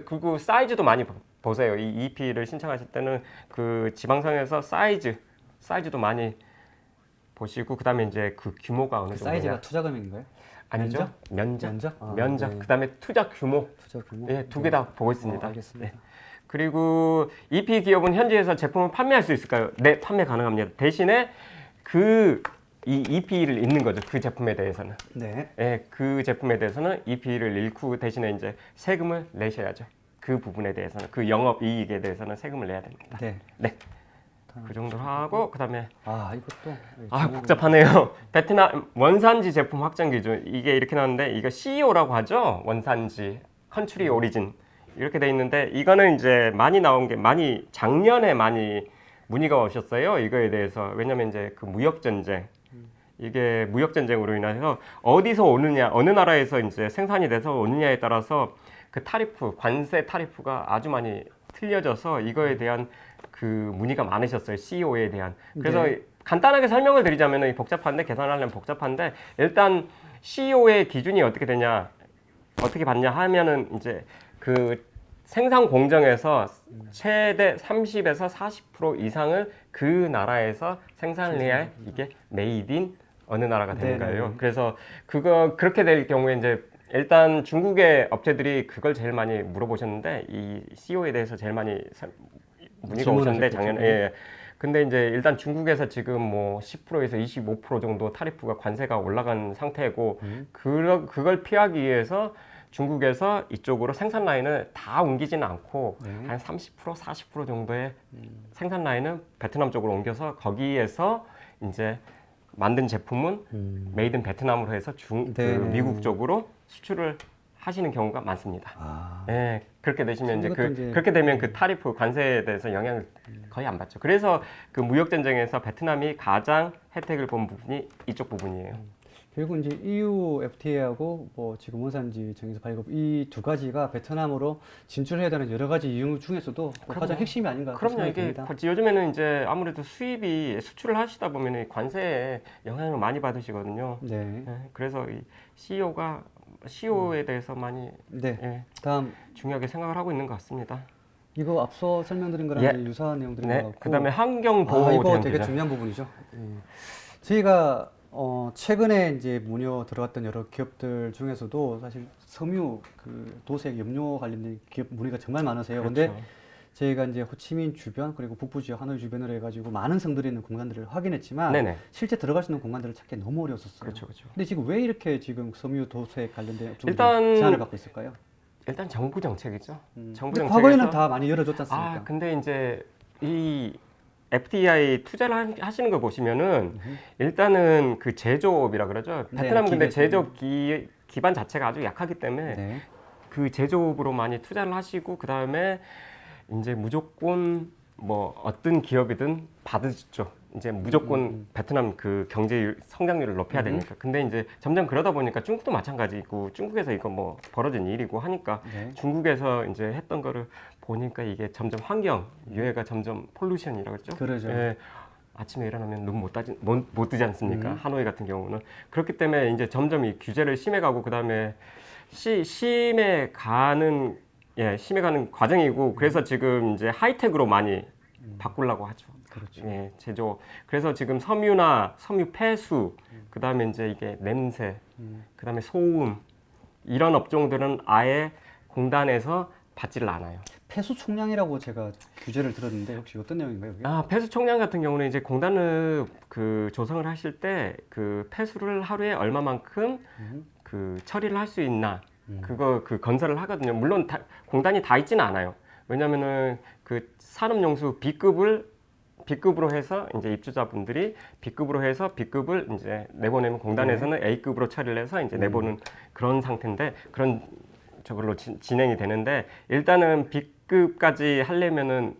그리고 사이즈도 많이 보세요. 이 EP를 신청하실 때는 그 지방성에서 사이즈도 많이 보시고 그다음에 이제 그 규모가 어느 그 정도냐. 사이즈가 투자 금액인가요? 아니죠? 면적. 면적? 아, 면적. 네. 그다음에 투자 규모. 투자 규모. 예, 두 개 다 보고 있습니다. 알겠습니다. 네. 그리고 EP 기업은 현지에서 제품을 판매할 수 있을까요? 네, 판매 가능합니다. 대신에 이 EP를 잃는 거죠. 그 제품에 대해서는. 네. 예, 그 제품에 대해서는 EP를 잃고 대신에 이제 세금을 내셔야죠. 그 부분에 대해서는 그 영업 이익에 대해서는 세금을 내야 됩니다. 네. 네. 그 정도로 하고 그다음에 이것도 복잡하네요. 베트남 원산지 제품 확정 기준 이게 이렇게 나왔는데 이거 CEO라고 하죠. 원산지, 컨트리 오리진 이렇게 돼 있는데 이거는 이제 많이 나온 게 작년에 많이 문의가 오셨어요. 이거에 대해서 왜냐면 이제 그 무역 전쟁 이게 무역 전쟁으로 인해서 어디서 오느냐, 어느 나라에서 이제 생산이 돼서 오느냐에 따라서 그 타리프, 관세 타리프가 아주 많이 틀려져서 이거에 대한 그 문의가 많으셨어요. CEO에 대한. 그래서 네. 간단하게 설명을 드리자면 복잡한데 계산하려면 복잡한데 일단 CEO의 기준이 어떻게 되냐, 어떻게 받냐 하면은 이제 그 생산 공정에서 최대 30에서 40% 이상을 그 나라에서 생산을 해야 이게 메이드 인 어느 나라가 되는 네네. 거예요. 그래서 그렇게 될 경우에 이제 일단 중국의 업체들이 그걸 제일 많이 물어보셨는데 이 CEO에 대해서 제일 많이 문의가 오셨는데 작년에. 예. 근데 이제 일단 중국에서 지금 뭐 10%에서 25% 정도 타리프가 관세가 올라간 상태고 그걸 피하기 위해서 중국에서 이쪽으로 생산 라인을 다 옮기지는 않고 한 30%, 40% 정도의 생산 라인은 베트남 쪽으로 옮겨서 거기에서 이제 만든 제품은 메이드 인 베트남으로 해서 미국 쪽으로 수출을 하시는 경우가 많습니다. 예, 그렇게 되시면 이제 그렇게 되면 그 타리프 관세에 대해서 영향을 거의 안 받죠. 그래서 그 무역 전쟁에서 베트남이 가장 혜택을 본 부분이 이쪽 부분이에요. 결국 이제 EU FTA하고 뭐 지금 원산지 정에서 발급 이 두 가지가 베트남으로 진출해야 되는 여러 가지 이유 중에서도 가장 핵심이 아닌가 그럼요. 생각이 이게 듭니다. 요즘에는 이제 아무래도 수출을 하시다 보면 관세에 영향을 많이 받으시거든요. 네. 예, 그래서 이 CEO에 대해서 많이 네. 예, 다음 중요하게 생각을 하고 있는 것 같습니다. 이거 앞서 설명드린 거랑 예. 유사한 내용들인 네. 것 같고. 그다음에 환경 보호 이거 대응 되게 규정. 중요한 부분이죠. 예. 저희가 최근에 이제 문의 들어왔던 여러 기업들 중에서도 사실 섬유 그 도색 염료 관련된 기업 문의가 정말 많으세요. 근데 그렇죠. 저희가 이제 호치민 주변 그리고 북부 지역 하노이 주변으로 해가지고 많은 성들이 있는 공간들을 확인했지만 네네. 실제 들어갈 수 있는 공간들을 찾기 너무 어려웠었어요. 그렇죠, 그렇죠. 근데 지금 왜 이렇게 지금 섬유 도색 관련된 업종들이 일단 제한을 받고 있을까요? 일단 정부 정책이죠. 정부 근데 정책에서 과거에는 다 많이 열어줬지 않습니까? 근데 이제 이 FDI 투자를 하시는 거 보시면은 일단은 그 제조업이라 그러죠. 네, 베트남 근데 기계. 제조업 기반 자체가 아주 약하기 때문에 네. 그 제조업으로 많이 투자를 하시고 그 다음에 이제 무조건 뭐 어떤 기업이든 받으시죠. 이제 무조건 베트남 그 경제 성장률을 높여야 되니까. 근데 이제 점점 그러다 보니까 중국도 마찬가지고 중국에서 이거 뭐 벌어진 일이고 하니까 네. 중국에서 이제 했던 거를 보니까 이게 점점 환경 유해가 점점 폴루션이라고 그러죠. 그러죠. 예, 아침에 일어나면 눈 못 뜨지 않습니까? 하노이 같은 경우는 그렇기 때문에 이제 점점 이 규제를 심해가고 그 다음에 심해가는 과정이고 그래서 지금 이제 하이텍으로 많이 바꾸려고 하죠. 그렇죠. 예, 제조. 그래서 지금 섬유나 섬유 폐수, 그 다음에 이제 이게 냄새, 그 다음에 소음 이런 업종들은 아예 공단에서 받지를 않아요. 폐수 총량이라고 제가 규제를 들었는데 혹시 어떤 내용인가요? 이게? 폐수 총량 같은 경우는 이제 공단을 그 조성을 하실 때 그 폐수를 하루에 얼마만큼 그 처리를 할 수 있나 그 건설을 하거든요. 물론 공단이 다 있지는 않아요. 왜냐면은 그 산업용수 B급으로 해서 이제 입주자분들이 B급으로 해서 B급을 이제 내보내면 공단에서는 A급으로 처리를 해서 이제 내보는 그런 상태인데 그런 저걸로 진행이 되는데 일단은 B급까지 하려면은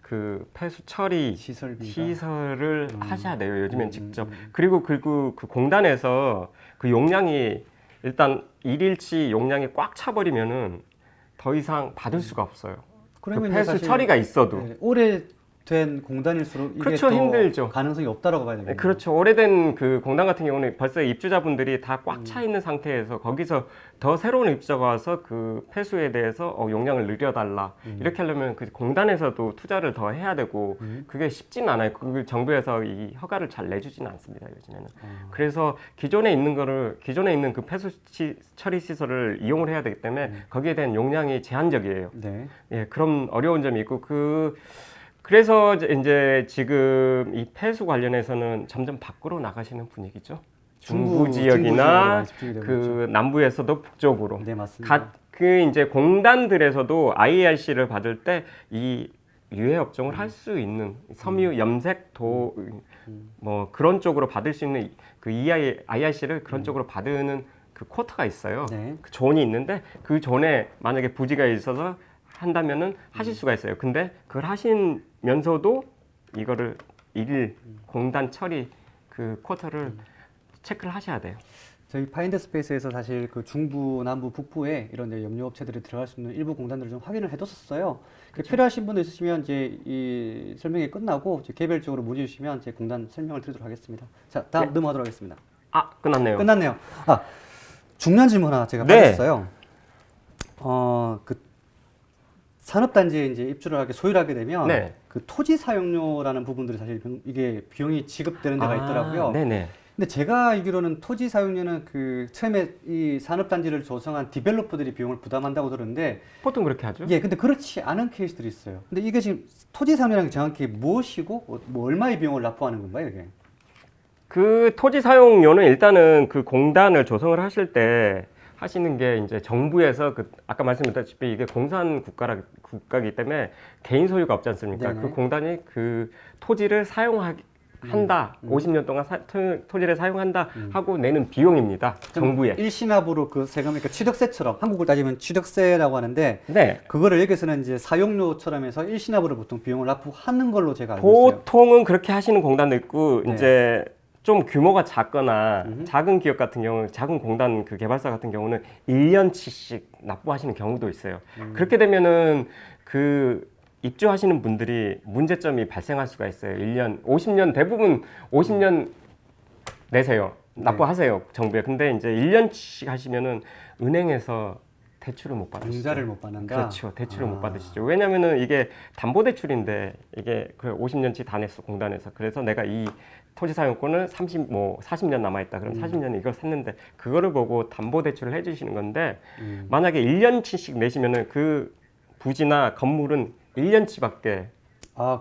그 폐수 처리 시설을 하셔야 돼요. 요즘엔 직접. 그리고 그 공단에서 그 용량이 일단 일일치 용량이 꽉 차버리면은 더 이상 받을 수가 없어요. 그 그러면 폐수 사실, 처리가 있어도. 네, 올해 오래된 공단일수록 이게 그렇죠, 더 힘들죠. 가능성이 없다라고 봐야 네, 되겠네요. 그렇죠. 오래된 그 공단 같은 경우는 벌써 입주자분들이 다 꽉 차 있는 상태에서 거기서 더 새로운 입주자가 와서 그 폐수에 대해서 용량을 늘려달라 이렇게 하려면 그 공단에서도 투자를 더 해야 되고 그게 쉽지는 않아요. 그 정부에서 이 허가를 잘 내주지는 않습니다, 요즘에는. 그래서 기존에 있는 그 폐수 처리 시설을 이용을 해야 되기 때문에 거기에 대한 용량이 제한적이에요. 네. 예, 그런 어려운 점이 있고 그래서 이제 지금 이 폐수 관련해서는 점점 밖으로 나가시는 분위기죠. 중부 지역이나 그 남부에서도 북쪽으로. 네, 맞습니다. 그 이제 공단들에서도 IARC를 받을 때 이 유해 업종을 할 수 있는 섬유, 염색, 뭐 그런 쪽으로 받을 수 있는 그 IRC를 그런 쪽으로 받는 그 쿼터가 있어요. 네. 그 존이 있는데 그 존에 만약에 부지가 있어서 한다면은 하실 수가 있어요. 근데 그걸 하시면서도 이거를 공단 처리 그 쿼터를 체크를 하셔야 돼요. 저희 파인드 스페이스에서 사실 그 중부, 남부, 북부에 이런 이제 염료 업체들이 들어갈 수 있는 일부 공단들을 좀 확인을 해뒀었어요. 필요하신 분들 있으시면 이제 이 설명이 끝나고 이제 개별적으로 문의 주시면 제 공단 설명을 드리도록 하겠습니다. 자, 다음 네. 넘어가도록 하겠습니다. 끝났네요. 끝났네요. 중요한 질문 하나 제가 네. 받았어요. 그 산업단지에 이제 입주를 소유를 하게 되면 네. 그 토지 사용료라는 부분들이 사실 이게 비용이 지급되는 데가 있더라고요. 네네. 근데 제가 알기로는 토지 사용료는 그 처음에 이 산업단지를 조성한 디벨로퍼들이 비용을 부담한다고 들었는데 보통 그렇게 하죠. 예, 근데 그렇지 않은 케이스들이 있어요. 근데 이게 지금 토지 사용료라는 게 정확히 무엇이고 뭐 얼마의 비용을 납부하는 건가요, 이게? 그 토지 사용료는 일단은 그 공단을 조성을 하실 때 하시는 게 이제 정부에서 아까 말씀드렸다시피 이게 공산 국가이기 때문에 개인 소유가 없지 않습니까? 네네. 그 공단이 그 토지를 사용한다. 50년 동안 토지를 사용한다 하고 내는 비용입니다. 정부에. 일시납으로 그 세금이 그러니까 취득세처럼 한국을 따지면 취득세라고 하는데 네. 그거를 여기서는 이제 사용료처럼 해서 일시납으로 보통 비용을 납부하는 걸로 제가 알고 있어요. 보통은 그렇게 하시는 공단도 있고 네. 이제 좀 규모가 작거나 작은 기업 같은 경우, 작은 공단 그 개발사 같은 경우는 1년치씩 납부하시는 경우도 있어요. 그렇게 되면은 그 입주하시는 분들이 문제점이 발생할 수가 있어요. 1년, 50년 대부분 50년 내세요. 납부하세요. 정부에. 근데 이제 1년치씩 하시면은 은행에서 대출을 못 받으시죠. 융자를 못 받는다. 그렇죠. 대출을 못 받으시죠. 왜냐면은 이게 담보대출인데 이게 그 50년치 다 냈어 공단에서. 그래서 내가 이 토지 사용권을 40년 남아있다. 그럼 40년에 이걸 샀는데 그거를 보고 담보대출을 해주시는 건데 만약에 1년치씩 내시면은 그 부지나 건물은 1년치밖에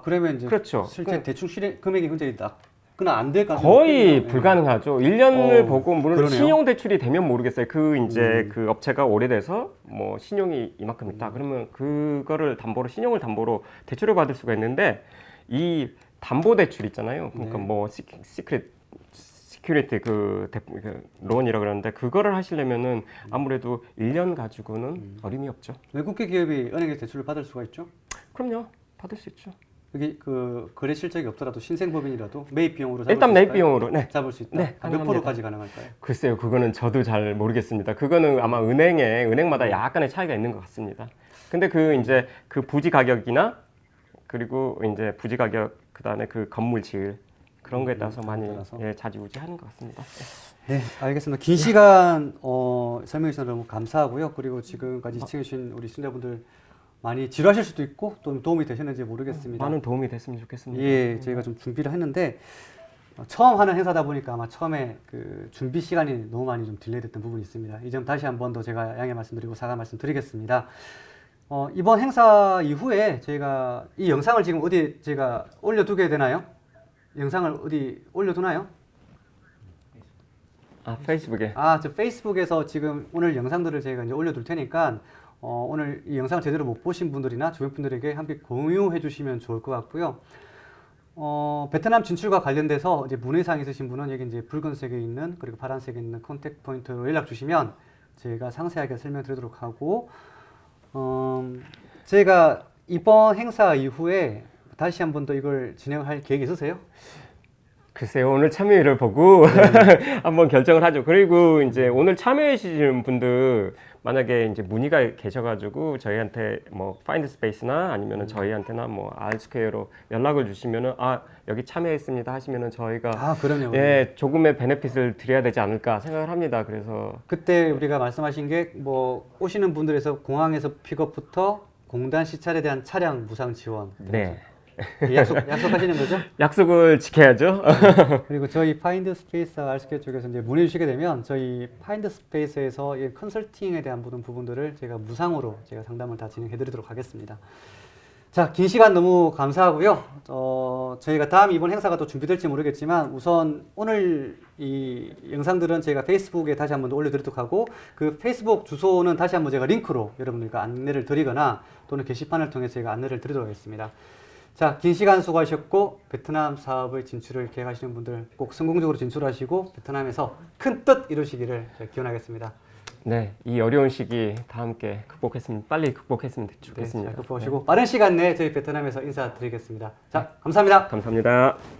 그러면 이제 그렇죠. 실제 대출 실행 금액이 굉장히 낮거나 안 될 가능성이 거의 높겠네요. 불가능하죠. 1년을 보고 물론 그러네요. 신용 대출이 되면 모르겠어요. 그 이제 그 업체가 오래돼서 뭐 신용이 이만큼 있다. 그러면 그거를 담보로 신용을 담보로 대출을 받을 수가 있는데 이 담보 대출 있잖아요. 그러니까 네. 뭐 시큐리티 그 론이라 그러는데 그거를 하시려면은 아무래도 1년 가지고는 어림이 없죠. 외국계 기업이 은행에서 대출을 받을 수가 있죠. 그럼요. 받을 수 있죠. 여기 그 거래 실적이 없더라도 신생법인이라도 매입 비용으로 잡을 일단 수 매입 있을까요? 비용으로 네. 잡을 수 있다. 네, 몇 가능합니다. 프로까지 가능할까요? 글쎄요, 그거는 저도 잘 모르겠습니다. 그거는 아마 은행마다 약간의 차이가 있는 것 같습니다. 근데 그 이제 그 부지 가격이나 그리고 이제 부지 가격 그다음에 그 건물 지을 그런 거에 따라서 많이 좌지우지하는 것 같습니다. 네, 알겠습니다. 긴 시간 설명해 주셔서 너무 감사하고요. 그리고 지금까지 시청해 주신 우리 시청자분들 많이 지루하실 수도 있고 또 도움이 되셨는지 모르겠습니다. 많은 도움이 됐으면 좋겠습니다. 예, 저희가 좀 준비를 했는데 처음 하는 행사다 보니까 아마 처음에 그 준비 시간이 너무 많이 좀 딜레이됐던 부분이 있습니다. 이 점 다시 한 번 더 제가 양해 말씀드리고 사과 말씀드리겠습니다. 이번 행사 이후에 저희가 이 영상을 지금 어디 제가 올려두게 되나요? 영상을 어디 올려두나요? 페이스북에. 저 페이스북에서 지금 오늘 영상들을 제가 이제 올려둘 테니까 오늘 이 영상을 제대로 못 보신 분들이나 주변 분들에게 함께 공유해 주시면 좋을 것 같고요. 베트남 진출과 관련돼서 이제 문의사항 있으신 분은 여기 이제 붉은색에 있는 그리고 파란색에 있는 컨택 포인트로 연락 주시면 제가 상세하게 설명드리도록 하고 제가 이번 행사 이후에 다시 한 번 더 이걸 진행할 계획이 있으세요? 글쎄요, 오늘 참여율을 보고 한번 결정을 하죠. 그리고 이제 오늘 참여해 주시는 분들 만약에 이제 문의가 계셔가지고 저희한테 뭐 파인드 스페이스나 아니면은 저희한테나 뭐 알스퀘어로 연락을 주시면은 아 여기 참여했습니다 하시면은 저희가 아, 그럼요. 예 조금의 베네핏을 드려야 되지 않을까 생각을 합니다. 그래서 그때 우리가 말씀하신 게 뭐 오시는 분들에서 공항에서 픽업부터 공단 시찰에 대한 차량 무상 지원. 네 약속하시는 거죠? 약속을 지켜야죠. 그리고 저희 파인드 스페이스 알스케 쪽에서 이제 문의 주시게 되면 저희 파인드 스페이스에서 이 컨설팅에 대한 모든 부분들을 제가 무상으로 제가 상담을 다 진행해 드리도록 하겠습니다. 자, 긴 시간 너무 감사하고요. 저희가 다음 이번 행사가 또 준비될지 모르겠지만 우선 오늘 이 영상들은 저희가 페이스북에 다시 한번 올려드리도록 하고 그 페이스북 주소는 다시 한번 제가 링크로 여러분들과 안내를 드리거나 또는 게시판을 통해서 제가 안내를 드리도록 하겠습니다. 자, 긴 시간 수고하셨고 베트남 사업의 진출을 계획하시는 분들 꼭 성공적으로 진출하시고 베트남에서 큰 뜻 이루시기를 기원하겠습니다. 네, 이 어려운 시기 다 함께 빨리 극복했으면 좋겠습니다. 네, 잘 극복하시고 빠른 시간 내에 저희 베트남에서 인사드리겠습니다. 자, 감사합니다. 감사합니다.